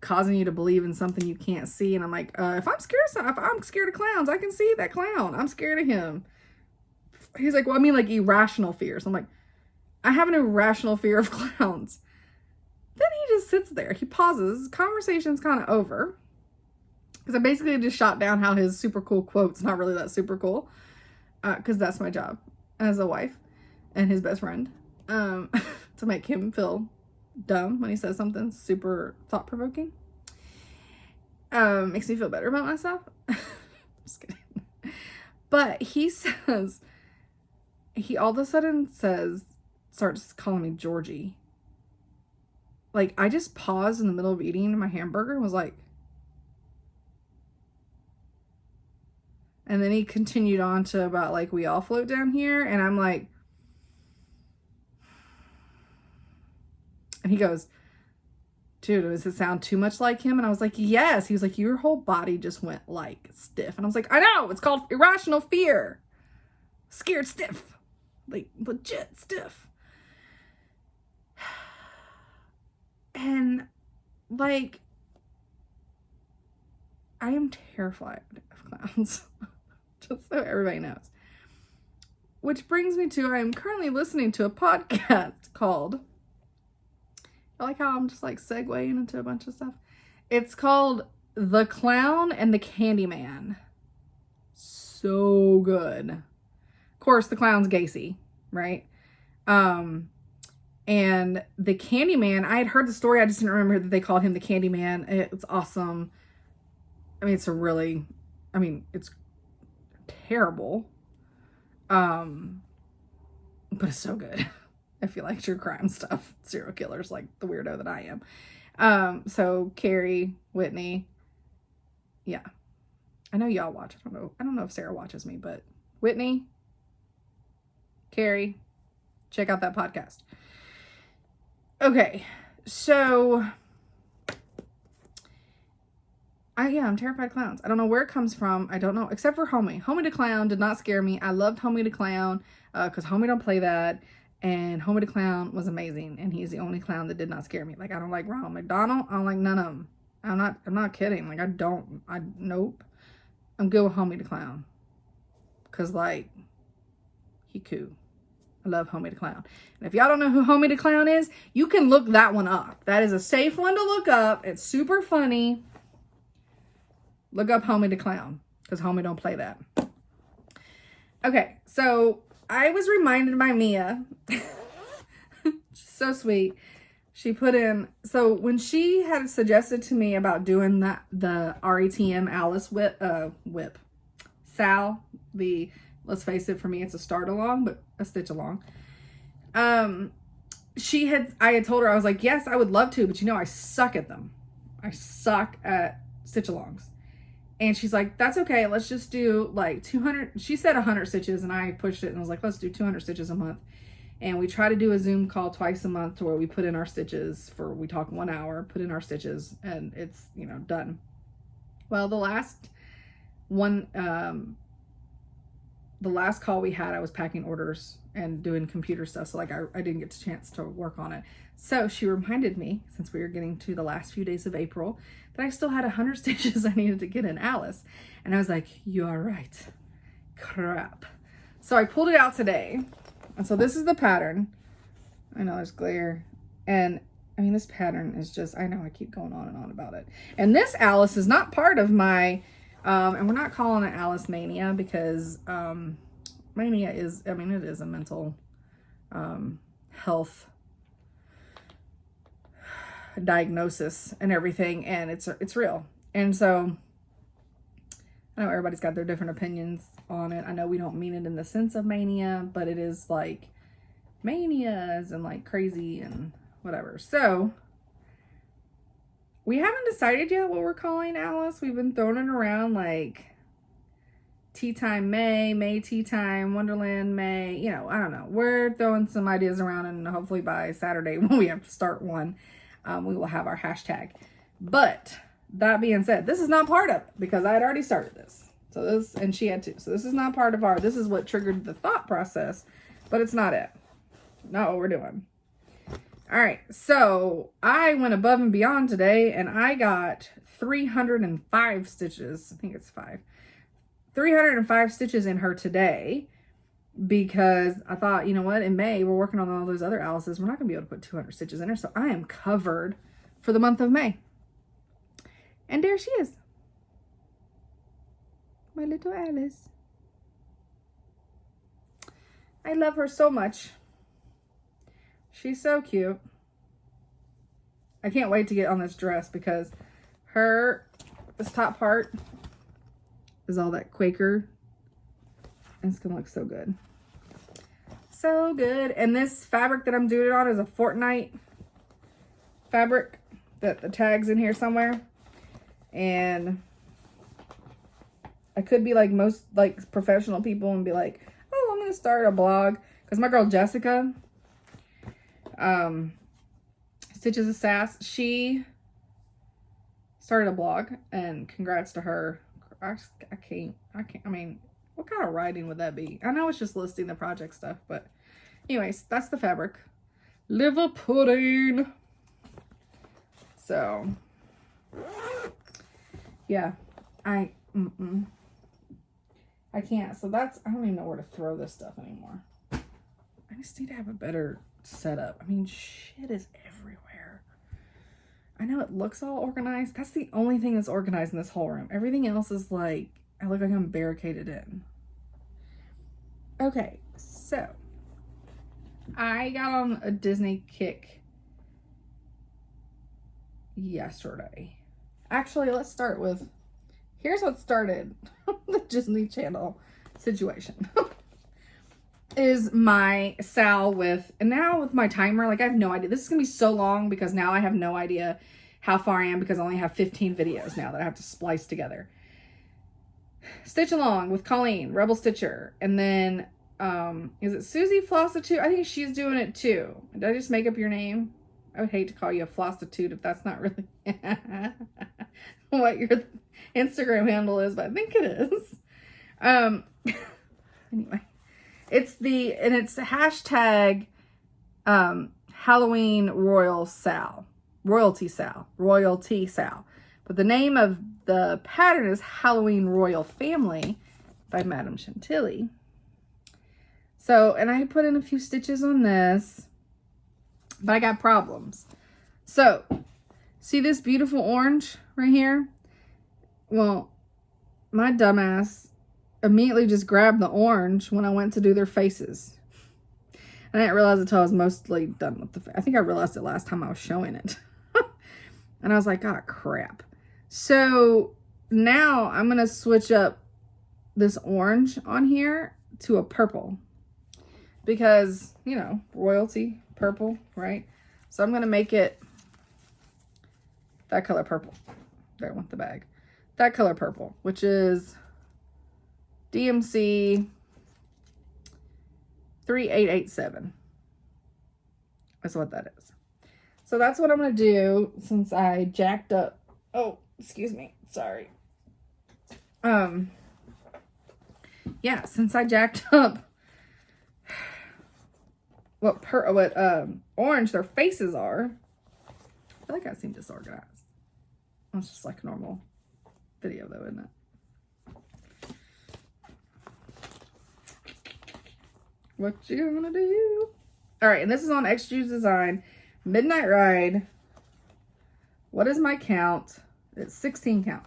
causing you to believe in something you can't see. And I'm like, if I'm scared of clowns, I can see that clown. I'm scared of him. He's like, well, I mean like irrational fears. I'm like, I have an irrational fear of clowns. Then he just sits there. He pauses. Conversation's kind of over. Because I basically just shot down how his super cool quote's not really that super cool. Because that's my job as a wife and his best friend. To make him feel dumb when he says something super thought-provoking. Makes me feel better about myself. Just kidding. But he says, he all of a sudden starts calling me Georgie. Like, I just paused in the middle of eating my hamburger and was like, and then he continued on to about like, we all float down here. And I'm like, and he goes, dude, does it sound too much like him? And I was like, yes. He was like, your whole body just went like stiff. And I was like, I know, it's called irrational fear. Scared stiff. Like legit stiff. And like, I am terrified of clowns. Just so everybody knows. Which brings me to, I am currently listening to a podcast called, I like how I'm just like segueing into a bunch of stuff. It's called The Clown and the Candyman. So good. Of course, the clown's Gacy, right? And the Candyman, I had heard the story, I just didn't remember that they called him the Candyman. It's awesome. I mean, it's terrible. But it's so good. I feel like true crime stuff, serial killers, like the weirdo that I am. So Carrie, Whitney, yeah. I know y'all watch. I don't know if Sarah watches me, but Whitney, Carrie, check out that podcast. Okay, so I'm terrified of clowns. I don't know where it comes from. I don't know, except for Homie. Homie the Clown did not scare me. I loved Homie the Clown because Homie don't play that. And Homie the Clown was amazing. And he's the only clown that did not scare me. Like, I don't like Ronald McDonald. I don't like none of them. I'm not kidding. Like, nope. I'm good with Homie the Clown. Because, like, he cool. I love Homie the Clown. And if y'all don't know who Homie the Clown is, you can look that one up. That is a safe one to look up. It's super funny. Look up Homie the Clown. Because Homie don't play that. Okay, so I was reminded by Mia. So sweet. She put in, so when she had suggested to me about doing the RETM Alice whip, Sal, let's face it, for me it's a start along, but a stitch along. I had told her, I was like, yes, I would love to, but I suck at them. I suck at stitch alongs. And she's like, that's okay. Let's just do like 200. She said 100 stitches and I pushed it and was like, let's do 200 stitches a month. And we try to do a Zoom call twice a month to where we put in our stitches we talk 1 hour, put in our stitches, and it's, done. Well, the last call we had, I was packing orders and doing computer stuff. So like I didn't get a chance to work on it. So she reminded me, since we were getting to the last few days of April, that I still had 100 stitches I needed to get in Alice. And I was like, you are right. Crap. So I pulled it out today. And so this is the pattern. I know there's glare. And I mean, this pattern is just, I know I keep going on and on about it. And this Alice is not part of my, and we're not calling it Alice Mania because mania is, it is a mental health diagnosis and everything, and it's real. And so I know everybody's got their different opinions on it. I know we don't mean it in the sense of mania, but it is like, manias and like crazy and whatever. So we haven't decided yet what we're calling Alice. We've been throwing it around like Tea Time May Tea Time, Wonderland May, you know, I don't know. We're throwing some ideas around, and hopefully by Saturday when we have to start one, we will have our hashtag. But that being said, this is not part of it because I had already started this. So this, and she had too. So this is not part of this is what triggered the thought process, but it's not it. Not what we're doing. All right, so I went above and beyond today, and I got 305 stitches. I think it's 305 stitches in her today, because I thought, you know what, in May, we're working on all those other Alice's. We're not going to be able to put 200 stitches in her, so I am covered for the month of May. And there she is. My little Alice. I love her so much. She's so cute. I can't wait to get on this dress because this top part is all that Quaker. And it's going to look so good. So good. And this fabric that I'm doing it on is a Fortnite fabric that the tag's in here somewhere. And I could be like most like professional people and be like, oh, I'm going to start a blog. Because my girl Jessica, Stitches of Sass, she started a blog, and congrats to her. I mean, what kind of writing would that be? I know it's just listing the project stuff, but anyways, that's the fabric. Liver pudding. So, yeah, I can't. So I don't even know where to throw this stuff anymore. I just need to have a better setup. I mean, shit is everywhere. I know it looks all organized. That's the only thing that's organized in this whole room. Everything else is like, I look like I'm barricaded in. Okay, so I got on a Disney kick yesterday. Actually, let's start with, here's what started the Disney Channel situation. Is my Sal with, and now with my timer, like I have no idea. This is going to be so long because now I have no idea how far I am because I only have 15 videos now that I have to splice together. Stitch Along with Colleen, Rebel Stitcher. And then, is it Susie Flosstube? I think she's doing it too. Did I just make up your name? I would hate to call you a Flosstube if that's not really what your Instagram handle is, but I think it is. Anyway. It's the hashtag Halloween Royalty Sal. But the name of the pattern is Halloween Royal Family by Madame Chantilly. So, and I put in a few stitches on this, but I got problems. So, see this beautiful orange right here? Well, my dumbass immediately just grabbed the orange when I went to do their faces. And I didn't realize it until I was mostly done with the I think I realized it last time I was showing it. And I was like, oh, crap. So now I'm going to switch up this orange on here to a purple. Because, you know, royalty, purple, right? So I'm going to make it that color purple. There, with the bag. That color purple, which is DMC 3887. That's what that is. So that's what I'm going to do since I jacked up. Oh, excuse me. Sorry. Yeah, since I jacked up what orange their faces are. I feel like I seem disorganized. It's just like a normal video though, isn't it? What you gonna do? All right, and this is on XJuice Design. Midnight Ride. What is my count? It's 16 count.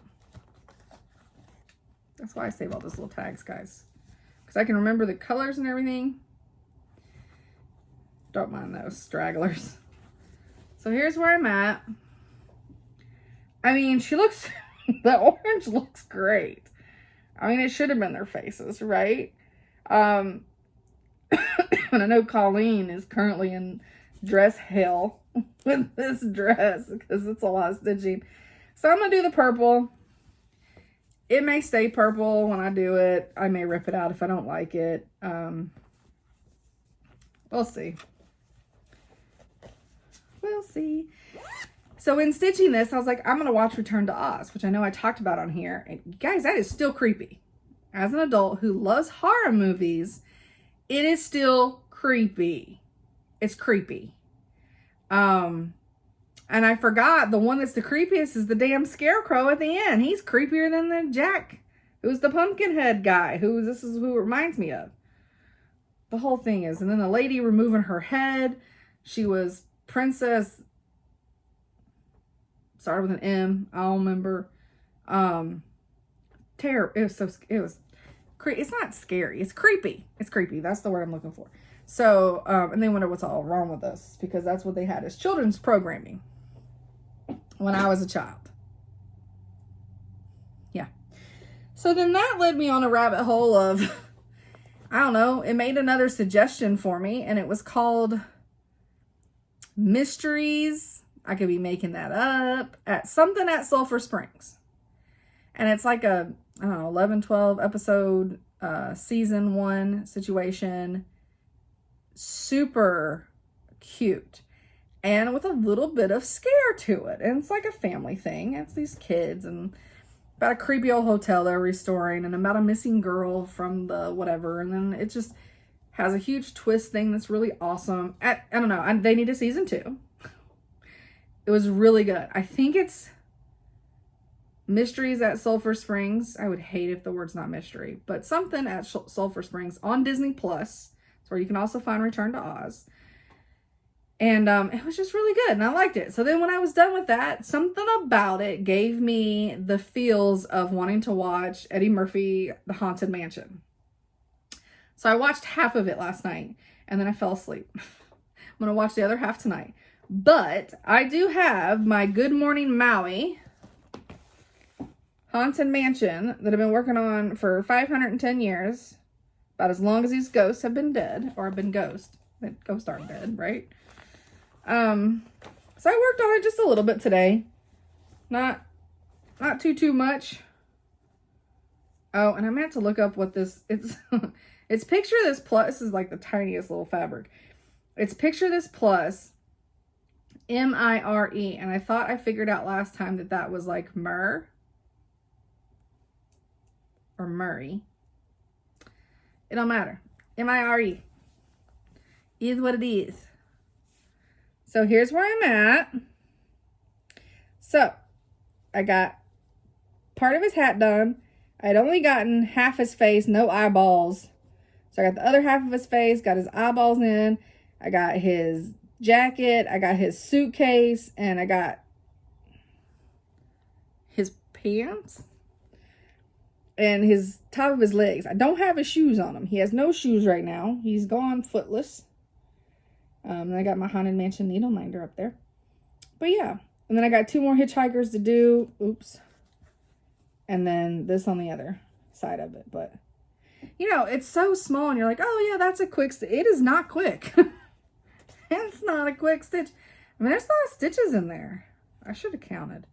That's why I save all those little tags, guys. Because I can remember the colors and everything. Don't mind those stragglers. So here's where I'm at. I mean, she looks, the orange looks great. I mean, it should have been their faces, right? And I know Colleen is currently in dress hell with this dress because it's a lot of stitching. So I'm going to do the purple. It may stay purple when I do it. I may rip it out if I don't like it. We'll see. We'll see. So in stitching this, I was like, I'm going to watch Return to Oz, which I know I talked about on here. And guys, that is still creepy. As an adult who loves horror movies, it is still creepy. It's creepy. And I forgot the one that's the creepiest is the damn scarecrow at the end. He's creepier than the Jack, who's the pumpkin head guy, this is who it reminds me of. The whole thing is. And then the lady removing her head, she was Princess, started with an M, I don't remember. Terrible. It's not scary. It's creepy. It's creepy. That's the word I'm looking for. So, and they wonder what's all wrong with us because that's what they had as children's programming when I was a child. Yeah. So then that led me on a rabbit hole of, I don't know, it made another suggestion for me and it was called Mysteries. I could be making that up at something at Sulphur Springs. And it's like a, I don't know, 11, 12 episode, season 1 situation. Super cute. And with a little bit of scare to it. And it's like a family thing. It's these kids and about a creepy old hotel they're restoring and about a missing girl from the whatever. And then it just has a huge twist thing that's really awesome. I don't know. They need a season 2. It was really good. I think it's Mysteries at Sulphur Springs. I would hate if the word's not mystery, but something at Sulphur Springs on Disney Plus. It's where you can also find Return to Oz. And it was just really good and I liked it. So then when I was done with that, something about it gave me the feels of wanting to watch Eddie Murphy, The Haunted Mansion. So I watched half of it last night and then I fell asleep. I'm going to watch the other half tonight. But I do have my Good Morning Maui Haunted Mansion that I've been working on for 510 years. About as long as these ghosts have been dead, or have been ghosts. Ghosts aren't dead, right? So I worked on it just a little bit today. Not too much. Oh, and I meant to look up what this, it's Picture This Plus. This is like the tiniest little fabric. It's Picture This Plus, M-I-R-E. And I thought I figured out last time that was like myrrh. Or Murray. It don't matter. M-I-R-E. Is what it is. So here's where I'm at. So I got part of his hat done. I'd only gotten half his face, no eyeballs. So I got the other half of his face, got his eyeballs in. I got his jacket. I got his suitcase. And I got his pants. And his top of his legs. I don't have his shoes on him. He has no shoes right now. He's gone footless. And I got my Haunted Mansion needle minder up there. But yeah. And then I got 2 more hitchhikers to do. Oops. And then this on the other side of it. But, you know, it's so small. And you're like, oh yeah, that's a quick stitch. It is not quick. It's not a quick stitch. I mean, there's a lot of stitches in there. I should have counted.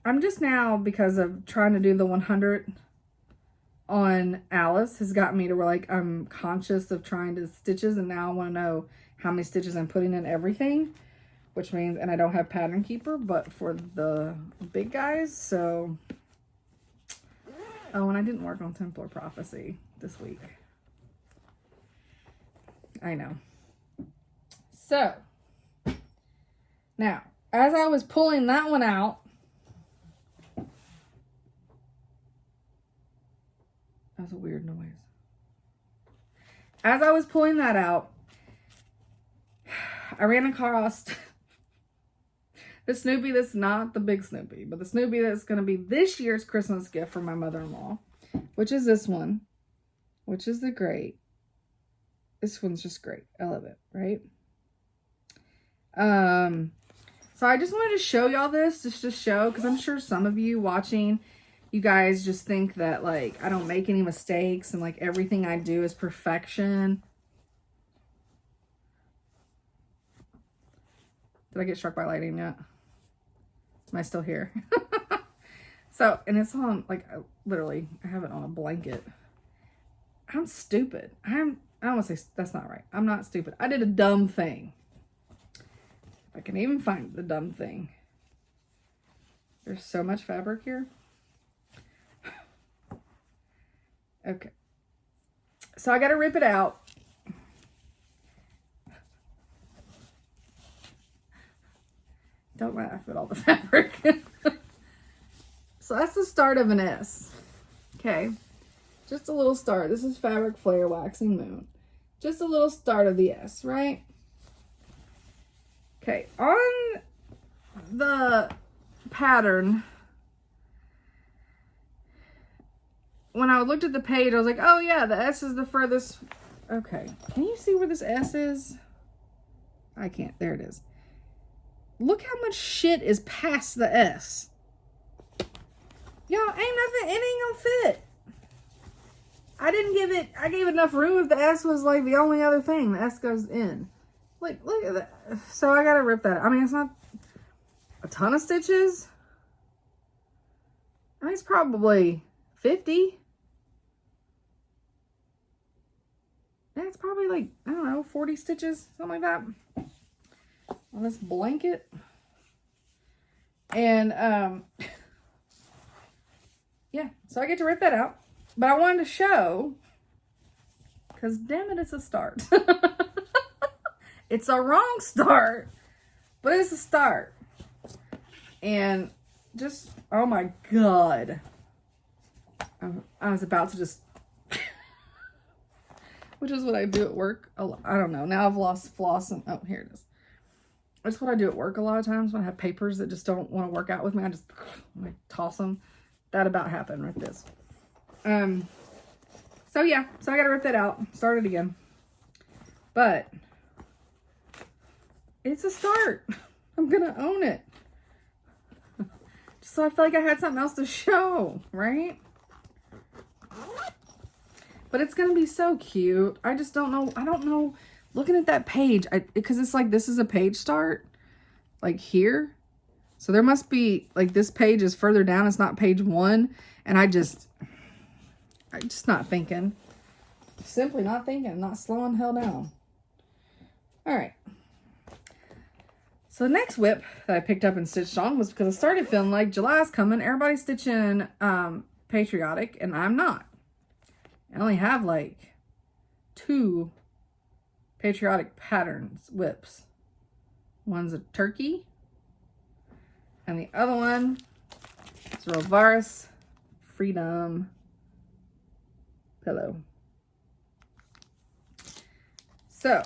I'm just now, because of trying to do the 100 on Alice, has got me to where, like, I'm conscious of trying to stitches, and now I want to know how many stitches I'm putting in everything, which means, and I don't have Pattern Keeper, but for the big guys, so, oh, and I didn't work on Templar Prophecy this week. I know. So, now, as I was pulling that one out, that was a weird noise. As I was pulling that out, I ran across the Snoopy that's not the big Snoopy, but the Snoopy that's going to be this year's Christmas gift for my mother-in-law, which is this one, which is the great. This one's just great. I love it, right? So I just wanted to show y'all this, just to show, because I'm sure some of you watching, you guys just think that, like, I don't make any mistakes and, like, everything I do is perfection. Did I get struck by lightning yet? Am I still here? So, and it's on, like, literally, I have it on a blanket. I'm stupid. I don't want to say, that's not right. I'm not stupid. I did a dumb thing. If I can even find the dumb thing. There's so much fabric here. Okay. So I got to rip it out. Don't laugh at all the fabric. So that's the start of an S. Okay. Just a little start. This is Fabric Flare Waxing Moon. Just a little start of the S, right? Okay. On the pattern, when I looked at the page, I was like, oh yeah, the S is the furthest. Okay. Can you see where this S is? I can't. There it is. Look how much shit is past the S. Y'all, ain't nothing, it ain't gonna fit. I gave enough room if the S was like the only other thing. The S goes in. Like, look at that. So I gotta rip that out. I mean, it's not a ton of stitches. I mean, it's probably 50. Yeah, it's probably like, I don't know, 40 stitches, something like that. On this blanket. And, yeah, so I get to rip that out. But I wanted to show, because damn it, it's a start. It's a wrong start, but it's a start. And just, oh my God. I was about to just, which is what I do at work. I don't know. Now I've lost floss and, oh, here it is. That's what I do at work a lot of times when I have papers that just don't want to work out with me. I just like, toss them. That about happened with this. So yeah, so I gotta rip that out, start it again. But it's a start. I'm gonna own it. Just so I feel like I had something else to show, right? But it's gonna be so cute. I just don't know. I don't know. Looking at that page, because it's like this is a page start, like here. So there must be, like, this page is further down. It's not page 1. And I'm just not thinking. Simply not thinking. Not slowing hell down. All right. So the next whip that I picked up and stitched on was because I started feeling like July's coming. Everybody's stitching patriotic, and I'm not. I only have, like, 2 patriotic patterns whips. One's a turkey. And the other one is Rovaris Freedom Pillow. So,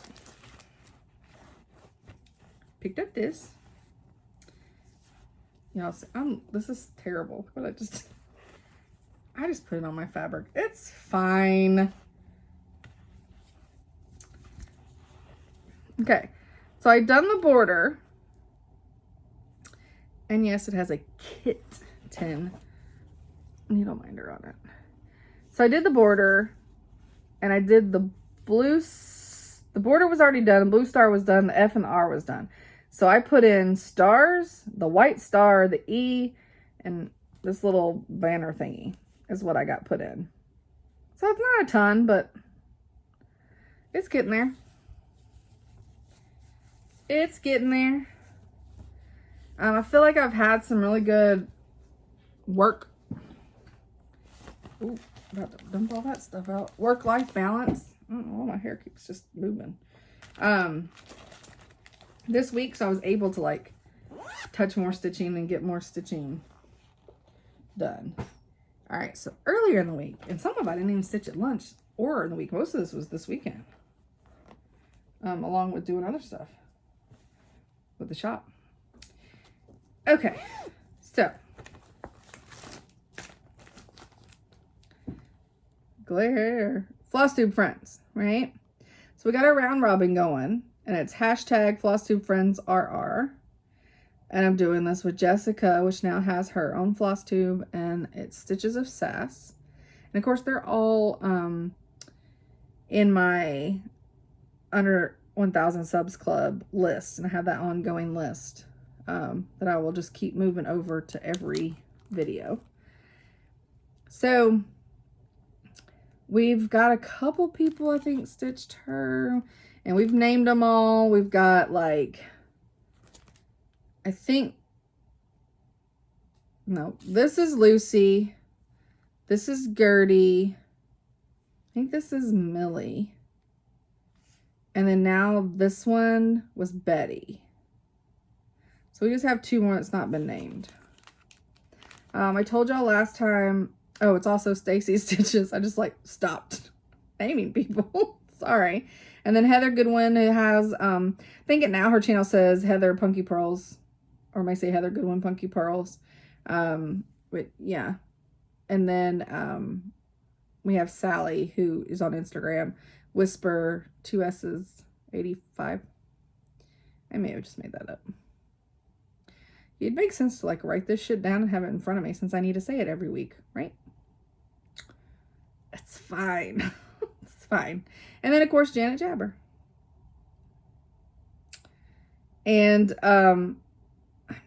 picked up this. Y'all see, this is terrible. But I just put it on my fabric. It's fine. Okay, so I done the border. And yes, it has a kitten needle minder on it. So I did the border, and I did the blue, the border was already done, the blue star was done, the F and the R was done. So I put in stars, the white star, the E, and this little banner thingy is what I got put in. So it's not a ton, but it's getting there. It's getting there. I feel like I've had some really good work. Ooh, about to dump all that stuff out. Work-life balance. I don't know, my hair keeps just moving. This week, so I was able to like touch more stitching and get more stitching done. All right, so earlier in the week, and some of I didn't even stitch at lunch or in the week. Most of this was this weekend, along with doing other stuff with the shop. Okay, so glare Flosstube Friends, right? So we got our round robin going, and it's hashtag Flosstube Friends RR. And I'm doing this with Jessica, which now has her own floss tube, and it's Stitches of Sass. And of course, they're all in my under 1000 subs club list, and I have that ongoing list that I will just keep moving over to every video. So we've got a couple people, I think, stitched her, and we've named them all. We've got like, I think, no, this is Lucy. This is Gertie. I think this is Millie. And then now this one was Betty. So we just have 2 more that's not been named. I told y'all last time, oh, it's also Stacy Stitches. I just like stopped naming people. Sorry. And then Heather Goodwin, who has, I think it now her channel says Heather Punky Pearls, or may say Heather Goodwin Punky Pearls. But yeah. And then we have Sally, who is on Instagram, Whisper 2S's 85. I may have just made that up. It'd make sense to like write this shit down and have it in front of me since I need to say it every week, right? It's fine. It's fine. And then of course Janet Jabber. And I'm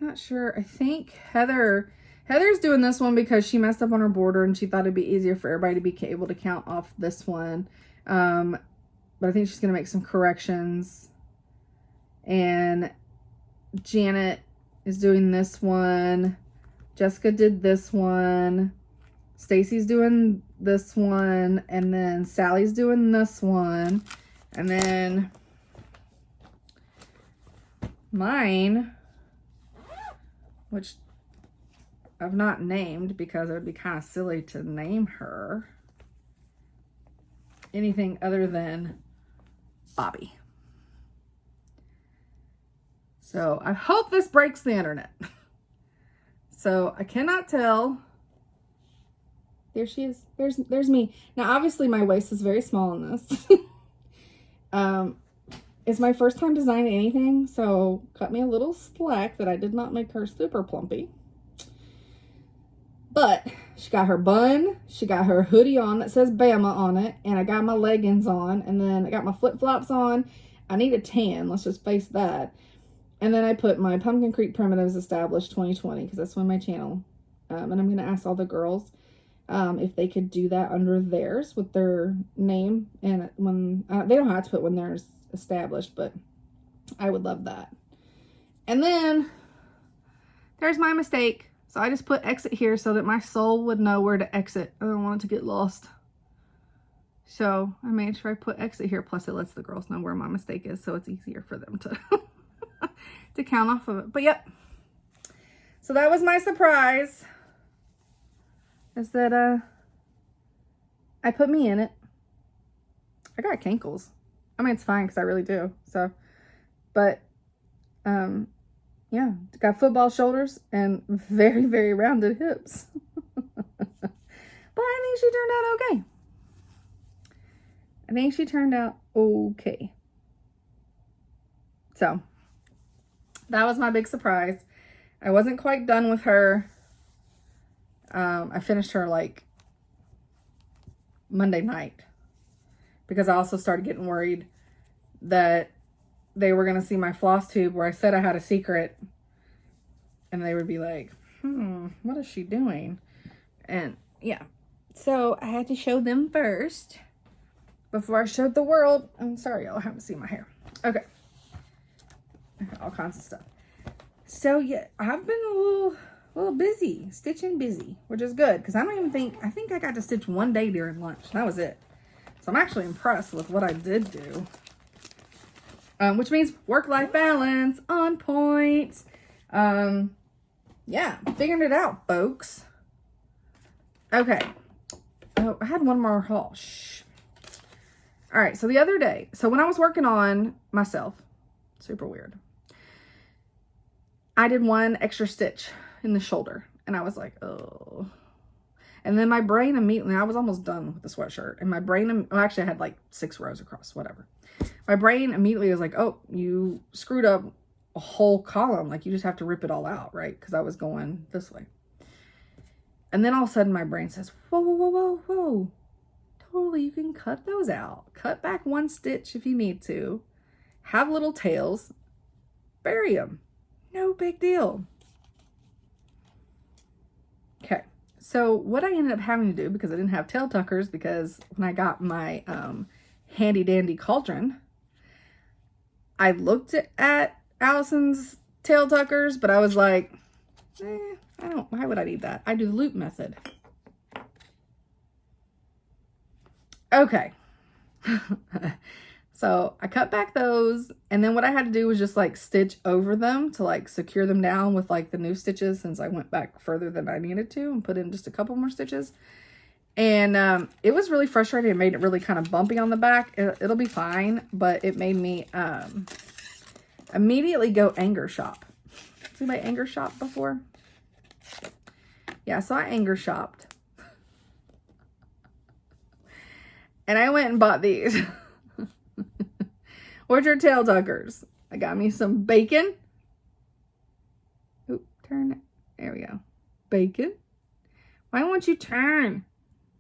not sure. I think Heather's doing this one because she messed up on her border and she thought it'd be easier for everybody to be able to count off this one. But I think she's going to make some corrections. And Janet is doing this one. Jessica did this one. Stacy's doing this one. And then Sally's doing this one. And then mine, which I've not named because it would be kind of silly to name her anything other than Bobby. So I hope this breaks the internet. So I cannot tell. There she is. There's me. Now obviously my waist is very small in this. It's my first time designing anything, so cut me a little slack that I did not make her super plumpy. But she got her bun, she got her hoodie on that says Bama on it, and I got my leggings on, and then I got my flip-flops on. I need a tan, let's just face that. And then I put my Pumpkin Creek Primitives Established 2020, because that's when my channel, and I'm going to ask all the girls if they could do that under theirs with their name, and when, they don't have to put when they're established, but I would love that. And then there's my mistake. So I just put exit here so that my soul would know where to exit. I don't want it to get lost. So I made sure I put exit here. Plus it lets the girls know where my mistake is, so it's easier for them to to count off of it. But yep. So that was my surprise. Is that I put me in it. I got cankles. I mean, it's fine because I really do. So, but yeah, got football shoulders and very, very rounded hips. But I think she turned out okay. I think she turned out okay. So, that was my big surprise. I wasn't quite done with her. I finished her like Monday night. Because I also started getting worried that they were going to see my floss tube where I said I had a secret. And they would be like, what is she doing? And yeah. So I had to show them first before I showed the world. I'm sorry, y'all haven't seen my hair. Okay. All kinds of stuff. So yeah, I've been a little busy, stitching busy, which is good. Because I think I got to stitch one day during lunch. That was it. So I'm actually impressed with what I did do. Which means work-life balance on point. Yeah, figuring it out, folks. Okay. Oh, I had one more haul. Shh. All right, so the other day, so when I was working on myself, super weird, I did one extra stitch in the shoulder, and I was like, oh. And then my brain immediately, I was almost done with the sweatshirt, and my brain, well, actually I had like 6 rows across, whatever. My brain immediately was like, oh, you screwed up a whole column. Like, you just have to rip it all out, right? Because I was going this way. And then all of a sudden my brain says, whoa, whoa, whoa, whoa, whoa. Totally, you can cut those out. Cut back 1 stitch if you need to. have little tails, bury them. No big deal. Okay, so what I ended up having to do, because I didn't have tail tuckers, because when I got my handy dandy cauldron, I looked at Allison's tail tuckers, but I was like, why would I need that? I do the loop method. Okay. So I cut back those, and then what I had to do was just like stitch over them to like secure them down with like the new stitches, since I went back further than I needed to and put in just a couple more stitches. And it was really frustrating. It made it really kind of bumpy on the back. It'll be fine, but it made me immediately go anger shop. Has anybody anger shop before? Yeah, so I anger shopped. And I went and bought these. Which are tail tuckers. I got me some bacon. Oop, turn it. There we go. Bacon. Why won't you turn?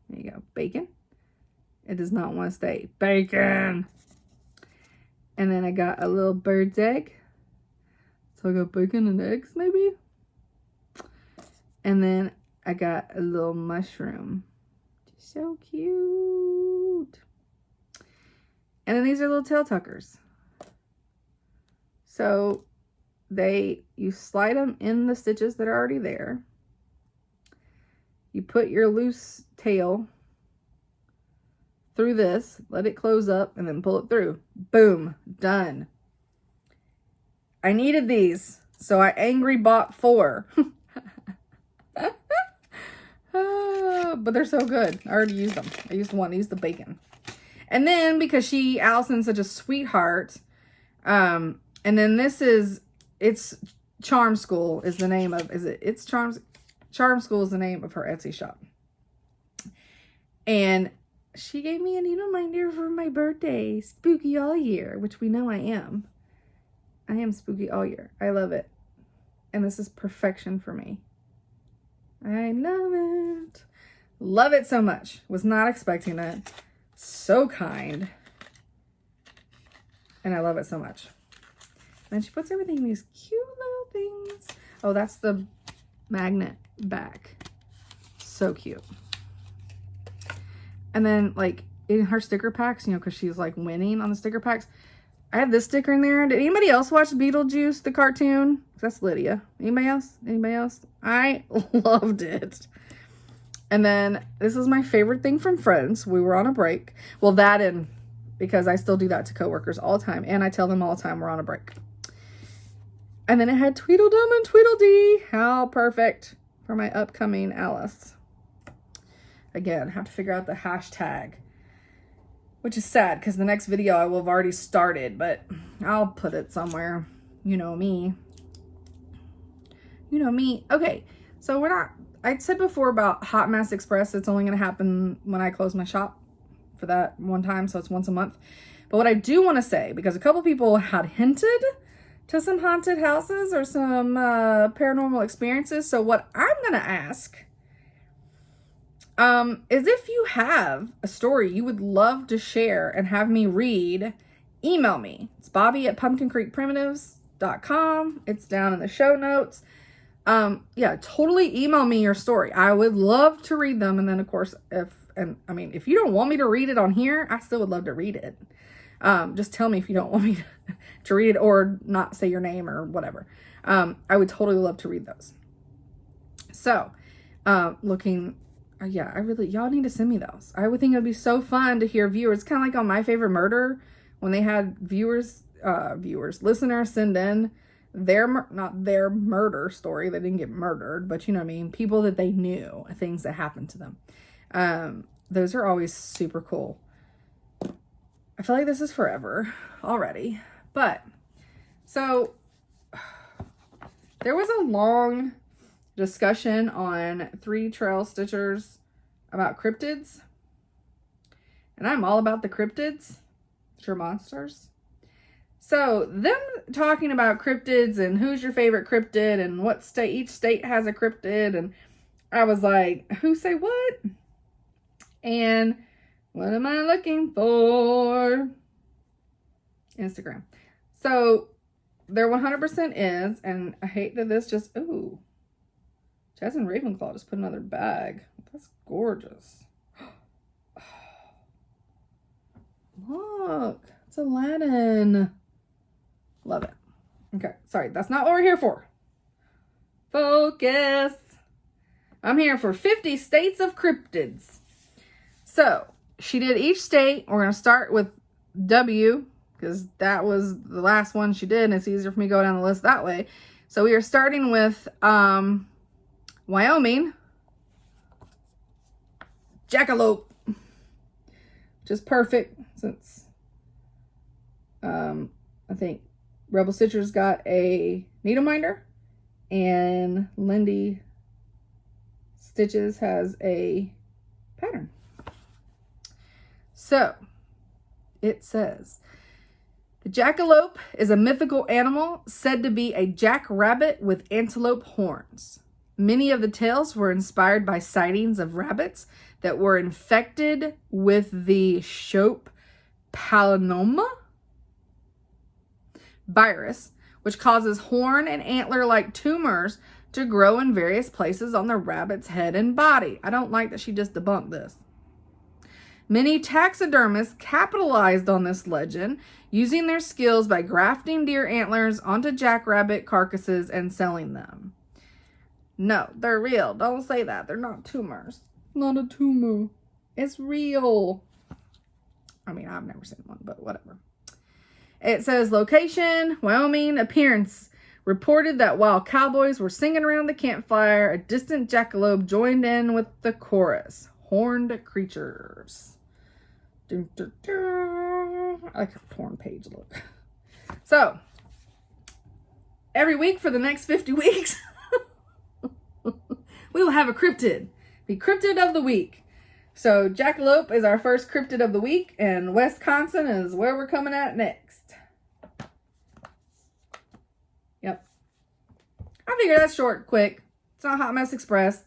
There you go. Bacon. It does not want to stay. Bacon. And then I got a little bird's egg. So I got bacon and eggs, maybe. And then I got a little mushroom. So cute. And then these are little tail tuckers. So you slide them in the stitches that are already there. You put your loose tail through this, let it close up, and then pull it through. Boom, done. I needed these, so I angry bought 4. But they're so good. I already used them. I used one. I used the bacon. And then because Allison's such a sweetheart, and then it's Charm School is the name of, Charm School is the name of her Etsy shop. And she gave me a needle minder for my birthday, spooky all year, which we know I am. I am spooky all year. I love it. And this is perfection for me. I love it. Love it so much. Was not expecting it. So kind. And I love it so much. And she puts everything in these cute little things. Oh, that's the magnet back. So cute. And then, like, in her sticker packs, because she's, like, winning on the sticker packs, I have this sticker in there. Did anybody else watch Beetlejuice, the cartoon? That's Lydia. Anybody else? Anybody else? I loved it. And then, this is my favorite thing from Friends. We were on a break. Well, that and because I still do that to coworkers all the time. And I tell them all the time we're on a break. And then it had Tweedledum and Tweedledee. How perfect for my upcoming Alice. Again, have to figure out the hashtag. Which is sad, because the next video I will have already started. But I'll put it somewhere. You know me. You know me. Okay, so we're not... I said before about Hot Mess Express. It's only going to happen when I close my shop for that one time. So it's once a month. But what I do want to say, because a couple people had hinted to some haunted houses or some paranormal experiences. So what I'm going to ask is if you have a story you would love to share and have me read, email me. It's Bobby@pumpkincreekprimitives.com. It's down in the show notes. Yeah, totally email me your story. I would love to read them. And then of course, if you don't want me to read it on here, I still would love to read it. Just tell me if you don't want me to read it or not say your name or whatever. I would totally love to read those. So, y'all need to send me those. I would think it would be so fun to hear viewers, kind of like on My Favorite Murder, when they had listeners send in not their murder story. They didn't get murdered, but you know what I mean? People that they knew, things that happened to them. Those are always super cool. I feel like this is forever already, but so there was a long discussion on 3 Trail Stitchers about cryptids, and I'm all about the cryptids. Your monsters. So them talking about cryptids and who's your favorite cryptid and what state, each state has a cryptid, and I was like, who say what? And what am I looking for? Instagram. So there 100% is, and I hate that this just, ooh. Jasmine Ravenclaw just put another bag. That's gorgeous. Look, it's Aladdin. Love it. Okay, sorry, that's not what we're here for. Focus. I'm here for 50 states of cryptids. So, she did each state. We're going to start with W, because that was the last one she did, and it's easier for me to go down the list that way. So, we are starting with Wyoming. Jackalope. Which is perfect, since I think Rebel Citrus got a needle minder, and Lindy Stitches has a pattern. So, it says, the jackalope is a mythical animal said to be a jackrabbit with antelope horns. Many of the tales were inspired by sightings of rabbits that were infected with the Shope palindroma virus, which causes horn and antler-like tumors to grow in various places on the rabbit's head and body. I don't like that she just debunked this. Many taxidermists capitalized on this legend, using their skills by grafting deer antlers onto jackrabbit carcasses and selling them. No, they're real. Don't say that. They're not tumors. Not a tumor. It's real. I mean, I've never seen one, but whatever. It says location, Wyoming. Appearance. Reported that while cowboys were singing around the campfire, a distant jackalope joined in with the chorus. Horned creatures. Dun, dun, dun. I like her torn page look. So, every week for the next 50 weeks, we will have a cryptid. The cryptid of the week. So, jackalope is our first cryptid of the week, and Wisconsin is where we're coming at next. Yep. I figure that's short, quick. It's not Hot Mess Express.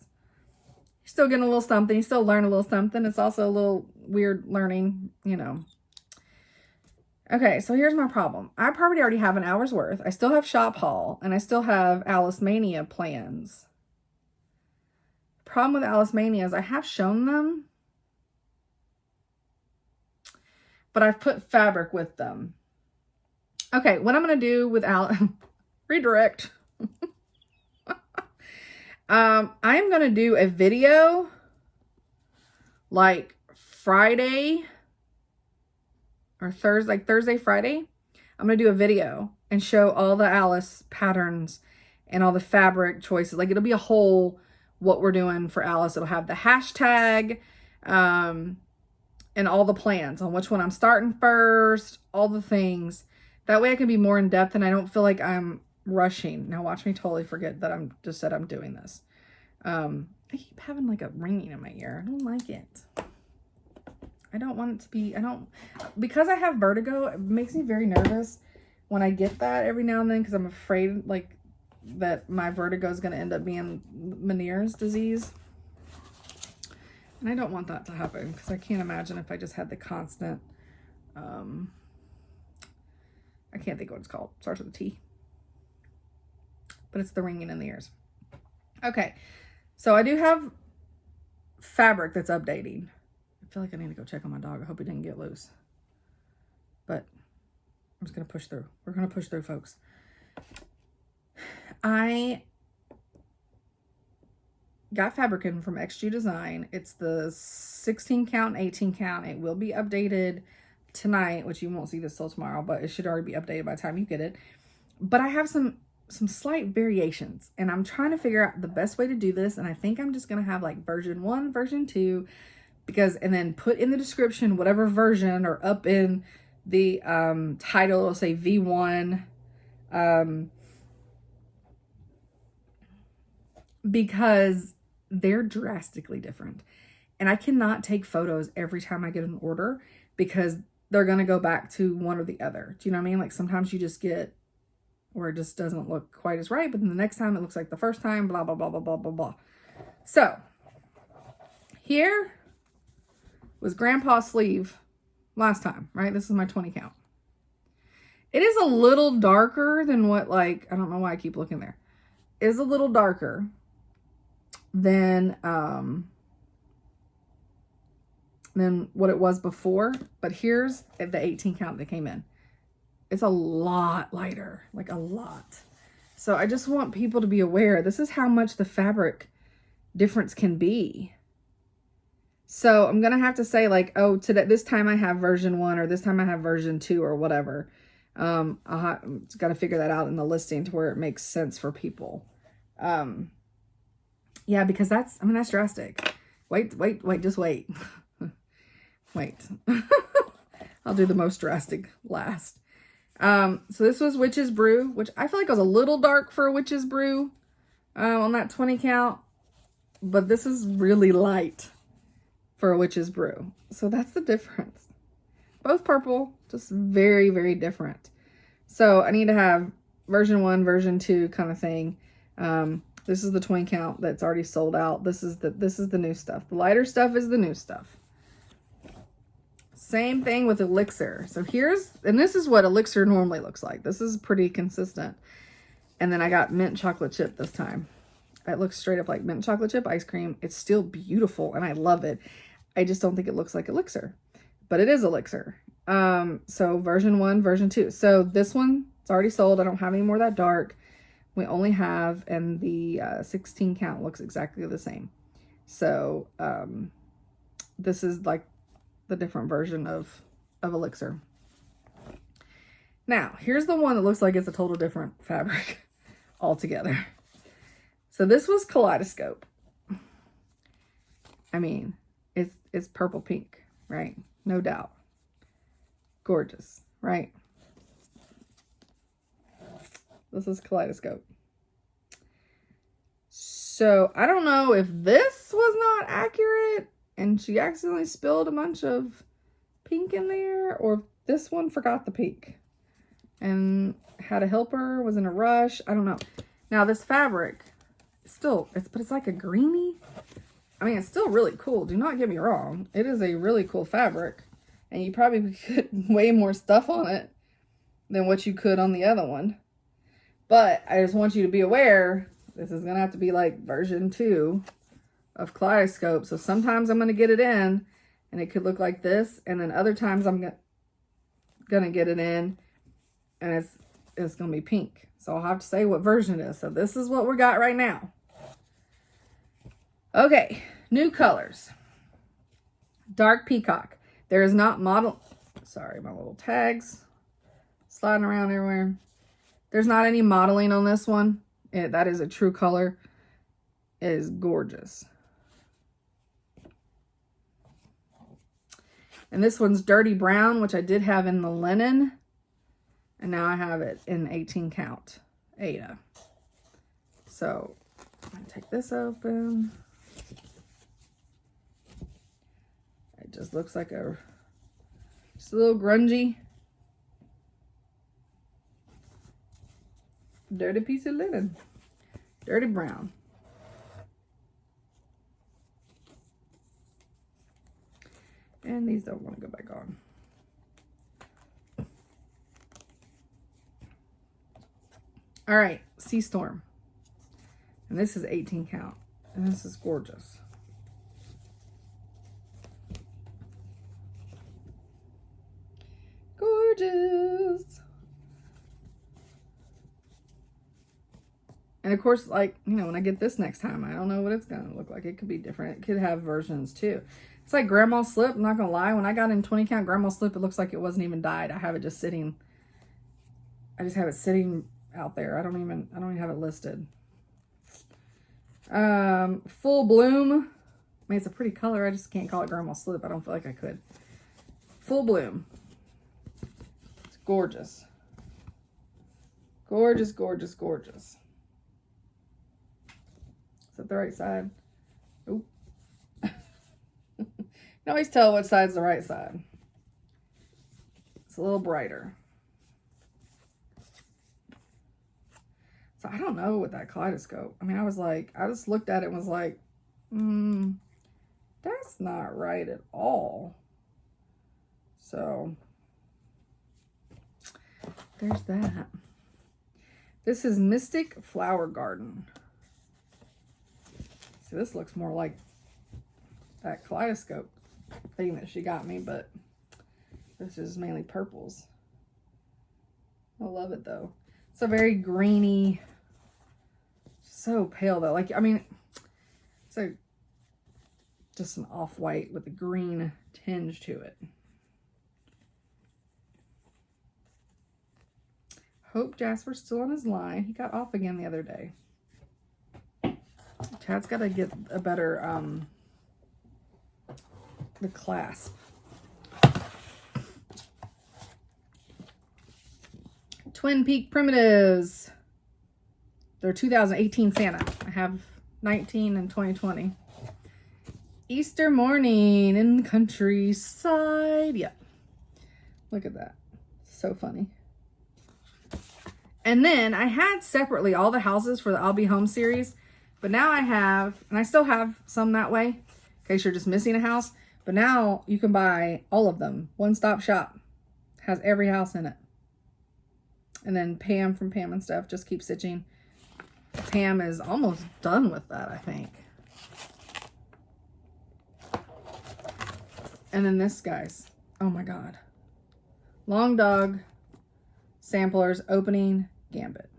You're still getting a little something. You still learn a little something. It's also a little weird learning, you know. Okay, so here's my problem. I probably already have an hour's worth. I still have shop haul, and I still have Alice Mania plans. Problem with Alice Mania is I have shown them, but I've put fabric with them. Okay, what I'm going to do with Alice, redirect. I'm going to do a video like Friday or Thursday, like Thursday, Friday. I'm going to do a video and show all the Alice patterns and all the fabric choices. Like, it'll be a whole what we're doing for Alice. It'll have the hashtag and all the plans on which one I'm starting first, all the things. That way I can be more in depth and I don't feel like I'm rushing. Now watch me totally forget that I'm just said I'm doing this. I keep having like a ringing in my ear. I don't like it. I don't want it to be, because I have vertigo, it makes me very nervous when I get that every now and then, because I'm afraid like that my vertigo is going to end up being Meniere's disease. And I don't want that to happen, because I can't imagine if I just had the constant, I can't think what it's called. It starts with a T. But it's the ringing in the ears. Okay. So I do have fabric that's updating. I feel like I need to go check on my dog. I hope he didn't get loose. But I'm just going to push through. We're going to push through, folks. I got fabric in from XG Design. It's the 16 count, 18 count. It will be updated tonight, which you won't see this till tomorrow, but it should already be updated by the time you get it. But I have some slight variations, and I'm trying to figure out the best way to do this. And I think I'm just going to have like version 1, version 2, and then put in the description whatever version, or up in the title, it'll say V1, because they're drastically different. And I cannot take photos every time I get an order, because they're going to go back to one or the other. Do you know what I mean? Like, sometimes you just get where it just doesn't look quite as right, but then the next time it looks like the first time, blah, blah, blah, blah, blah, blah, blah. So, here was Grandpa's sleeve last time, right? This is my 20 count. It is a little darker than what, like, I don't know why I keep looking there. It is a little darker than what it was before. But here's the 18 count that came in. It's a lot lighter, like a lot. So I just want people to be aware. This is how much the fabric difference can be. So I'm going to have to say like, oh, today, this time I have version 1 or this time I have version 2 or whatever. I'm got to figure that out in the listing to where it makes sense for people. Yeah, because that's drastic. Wait, just wait. Wait. I'll do the most drastic last. So this was Witch's Brew, which I feel like was a little dark for a Witch's Brew on that 20 count. But this is really light for a Witch's Brew. So that's the difference. Both purple, just very, very different. So I need to have version 1, version 2 kind of thing. This is the 20 count that's already sold out. This is the new stuff. The lighter stuff is the new stuff. Same thing with Elixir. So and this is what Elixir normally looks like. This is pretty consistent. And then I got mint chocolate chip this time. It looks straight up like mint chocolate chip ice cream. It's still beautiful and I love it. I just don't think it looks like Elixir, but it is Elixir. So version 1, version 2. So this one, it's already sold. I don't have any more that dark. We only have, and the 16 count looks exactly the same. So this is like the different version of Elixir. Now, here's the one that looks like it's a total different fabric altogether. So this was Kaleidoscope. I mean, it's purple pink, right? No doubt. Gorgeous, right? This is Kaleidoscope. So I don't know if this was not accurate and she accidentally spilled a bunch of pink in there, or if this one forgot the pink and had a helper, was in a rush. I don't know. Now this fabric still, but it's like a greeny. I mean, it's still really cool. Do not get me wrong. It is a really cool fabric. And you probably could way more stuff on it than what you could on the other one. But I just want you to be aware, this is going to have to be like version 2 of Kaleidoscope. So sometimes I'm going to get it in and it could look like this. And then other times I'm going to get it in and it's going to be pink. So I'll have to say what version it is. So this is what we got right now. Okay, new colors. Dark Peacock. There is not model. Sorry, my little tags sliding around everywhere. There's not any modeling on this one. That is a true color. It is gorgeous. And this one's Dirty Brown, which I did have in the linen. And now I have it in 18 count Ada. So I'm going to take this open. It just looks like just a little grungy, dirty piece of linen. Dirty brown. And these don't want to go back on. All right, Sea Storm. And this is 18 count. And this is gorgeous. Gorgeous. And of course, like, you know, when I get this next time, I don't know what it's going to look like. It could be different. It could have versions too. It's like Grandma Slip. I'm not going to lie. When I got in 20 count Grandma Slip, it looks like it wasn't even dyed. I have it just sitting. I just have it sitting out there. I don't even have it listed. Full Bloom. I mean, it's a pretty color. I just can't call it Grandma Slip. I don't feel like I could. Full Bloom. It's gorgeous. Gorgeous, gorgeous, gorgeous. Is that the right side? Oop. You can always tell which side's the right side. It's a little brighter. So I don't know with that Kaleidoscope. I mean, I just looked at it and was like, that's not right at all. So there's that. This is Mystic Flower Garden. See, this looks more like that kaleidoscope thing that she got me, but this is mainly purples. I love it though. It's a very greeny, so pale though. Like, I mean, it's a just an off-white with a green tinge to it. Hope Jasper's still on his line. He got off again the other day. Chad's got to get a better, the clasp. Twin Peak Primitives. They're 2018 Santa. I have 19 and 2020. Easter morning in the countryside. Yeah. Look at that. So funny. And then I had separately all the houses for the I'll Be Home series. But now I have, and I still have some that way, in case you're just missing a house. But now you can buy all of them. One-stop shop. Has every house in it. And then Pam from Pam and Stuff just keeps stitching. Pam is almost done with that, I think. And then this, guys. Oh my God. Long Dog Samplers Opening Gambit.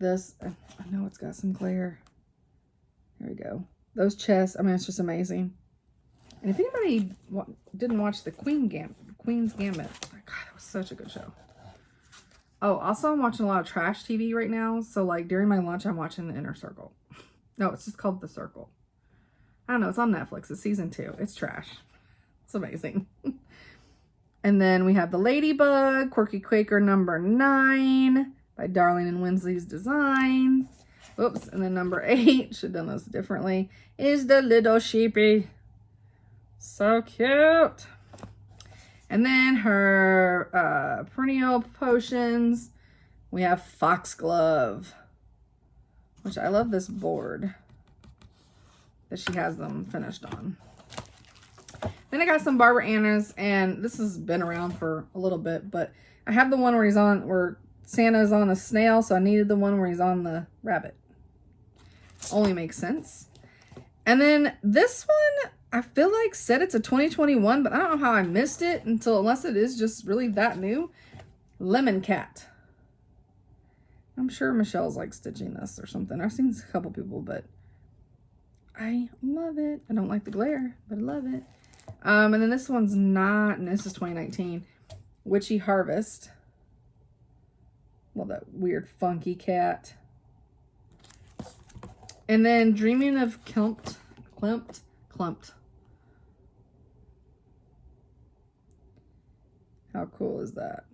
This, I know it's got some glare. There we go. Those chests, I mean, it's just amazing. And if anybody didn't watch the Queen's Gambit, God, that was such a good show. Oh, also I'm watching a lot of trash TV right now. So like during my lunch, I'm watching The Inner Circle. No, it's just called The Circle. I don't know. It's on Netflix. It's season 2. It's trash. It's amazing. And then we have The Ladybug, Quirky Quaker number 9 by Darling and Winsley's Designs. Oops. And then number 8, should have done those differently, is The Little Sheepy. So cute. And then her perennial potions. We have Foxglove, which I love this board that she has them finished on. Then I got some Barbara Anna's, and this has been around for a little bit, but I have the one where Santa's on a snail, so I needed the one where he's on the rabbit. Only makes sense. And then this one, I feel like said it's a 2021, but I don't know how I missed it unless it is just really that new. Lemon Cat. I'm sure Michelle's like stitching this or something. I've seen a couple people, but I love it. I don't like the glare, but I love it. And then this one's not, and this is 2019. Witchy Harvest. Well, that weird funky cat. And then Dreaming of Clumped. How cool is that?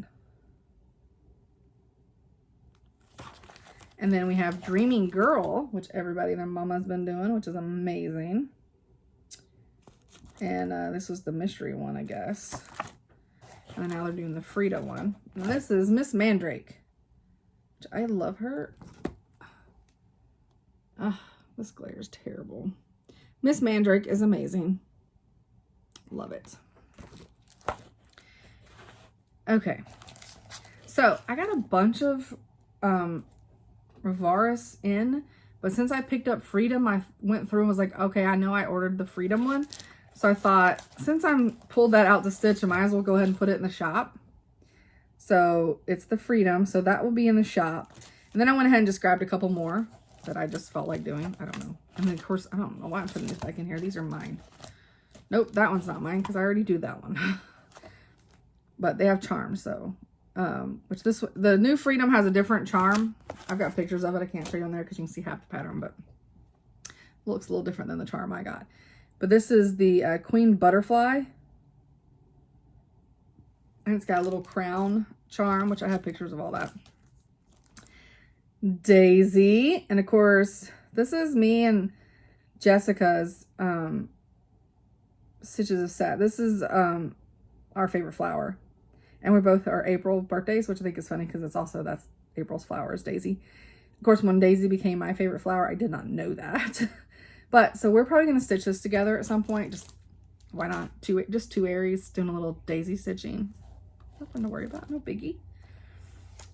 And then we have Dreaming Girl, which everybody and their mama's been doing, which is amazing. And this was the mystery one, I guess. And now they're doing the Frida one. And this is Miss Mandrake, which I love her. This glare is terrible. Miss Mandrake is amazing. Love it. Okay. So I got a bunch of Rivaris in, but since I picked up Freedom, I went through and was like, okay, I know I ordered the Freedom one. So I thought, since I'm pulled that out to stitch, I might as well go ahead and put it in the shop. So it's the Freedom. So that will be in the shop. And then I went ahead and just grabbed a couple more that I just felt like doing. I don't know. And then of course, I don't know why I'm putting these back in here. These are mine. Nope, that one's not mine because I already do that one. But they have charms, so the new Freedom has a different charm. I've got pictures of it. I can't show you on there because you can see half the pattern, but it looks a little different than the charm I got. But this is the Queen Butterfly. And it's got a little crown charm, which I have pictures of all that. Daisy. And of course, this is me and Jessica's Stitches of Sad. This is our favorite flower. And we both are April birthdays, which I think is funny because that's April's flower is Daisy. Of course, when Daisy became my favorite flower, I did not know that. But so we're probably going to stitch this together at some point. Just why not? Just two Aries doing a little daisy stitching. Nothing to worry about. No biggie.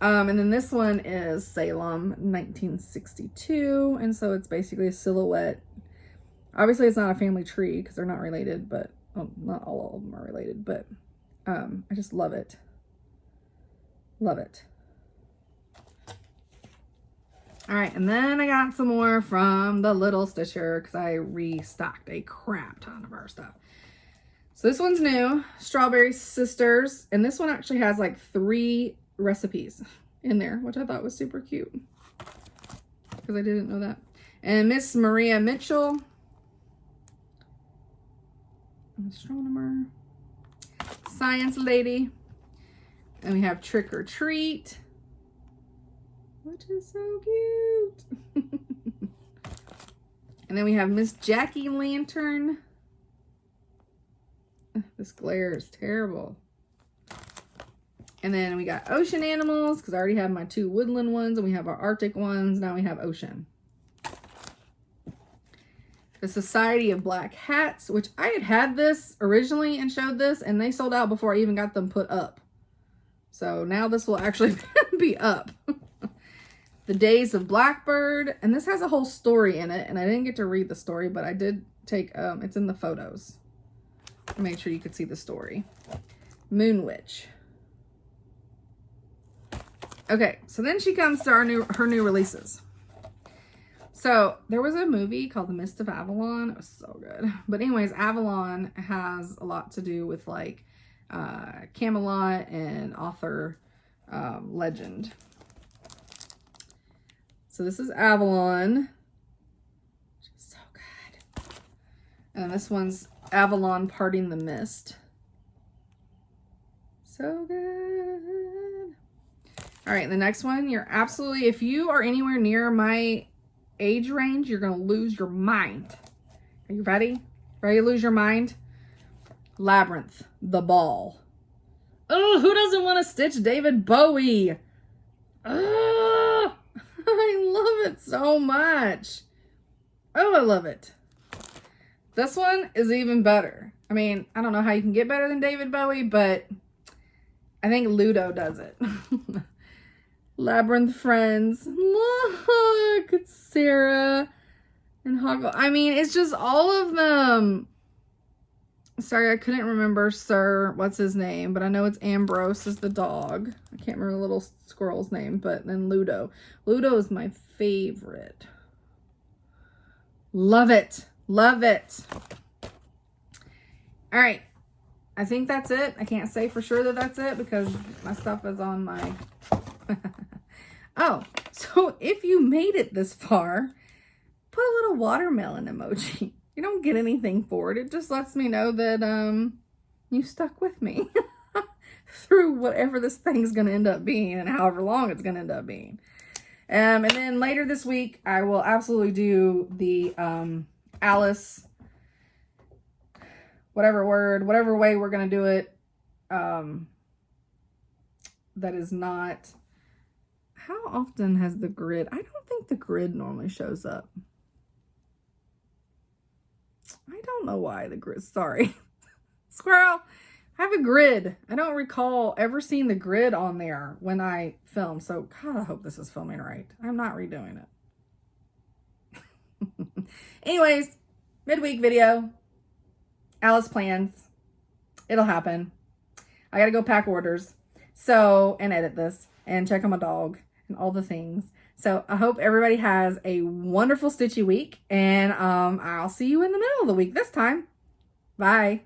And then this one is Salem 1962. And so it's basically a silhouette. Obviously it's not a family tree because they're not related, but well, not all of them are related, but I just love it. Love it. All right, and then I got some more from the Little Stitcher because I restocked a crap ton of our stuff. So this one's new, Strawberry Sisters, and this one actually has like 3 recipes in there, which I thought was super cute because I didn't know that. And Miss Maria Mitchell, astronomer, science lady, and we have Trick or Treat, which is so cute. And then we have Miss Jackie Lantern. This glare is terrible. And then we got ocean animals because I already have my 2 woodland ones and we have our Arctic ones. Now we have ocean. The Society of Black Hats, which I had this originally and showed this, and they sold out before I even got them put up. So now this will actually be up. The Days of Blackbird, and this has a whole story in it, and I didn't get to read the story, but I did take, it's in the photos. I made sure you could see the story. Moon Witch. Okay, so then she comes to her new releases. So there was a movie called The Mist of Avalon. It was so good. But anyways, Avalon has a lot to do with like Camelot and Arthur legend. So this is Avalon, which is so good. And this one's Avalon Parting the Mist. So good. All right, the next one, you're absolutely, if you are anywhere near my age range, you're going to lose your mind. Are you ready? Ready to lose your mind? Labyrinth, the Ball. Oh, who doesn't want to stitch David Bowie? Oh, I love it so much. Oh, I love it. This one is even better. I mean, I don't know how you can get better than David Bowie, but I think Ludo does it. Labyrinth Friends. Look, it's Sarah and Hoggle. I mean, it's just all of them. Sorry, I couldn't remember Sir, what's his name, but I know it's Ambrose is the dog. I can't remember the little squirrel's name, but then Ludo. Ludo is my favorite. Love it. Love it. All right. I think that's it. I can't say for sure that that's it because my stuff is on my... Oh, so if you made it this far, put a little watermelon emoji. You don't get anything for it. It just lets me know that you stuck with me through whatever this thing's going to end up being and however long it's going to end up being. And then later this week, I will absolutely do the Alice, whatever way we're going to do it. That is not... How often has the grid... I don't think the grid normally shows up. I don't know why the grid... Sorry. Squirrel, I have a grid. I don't recall ever seeing the grid on there when I film. So, God, I hope this is filming right. I'm not redoing it. Anyways, midweek video. Alice plans. It'll happen. I gotta go pack orders. So, and edit this. And check on my dog. And all the things. So I hope everybody has a wonderful stitchy week, and I'll see you in the middle of the week this time. Bye.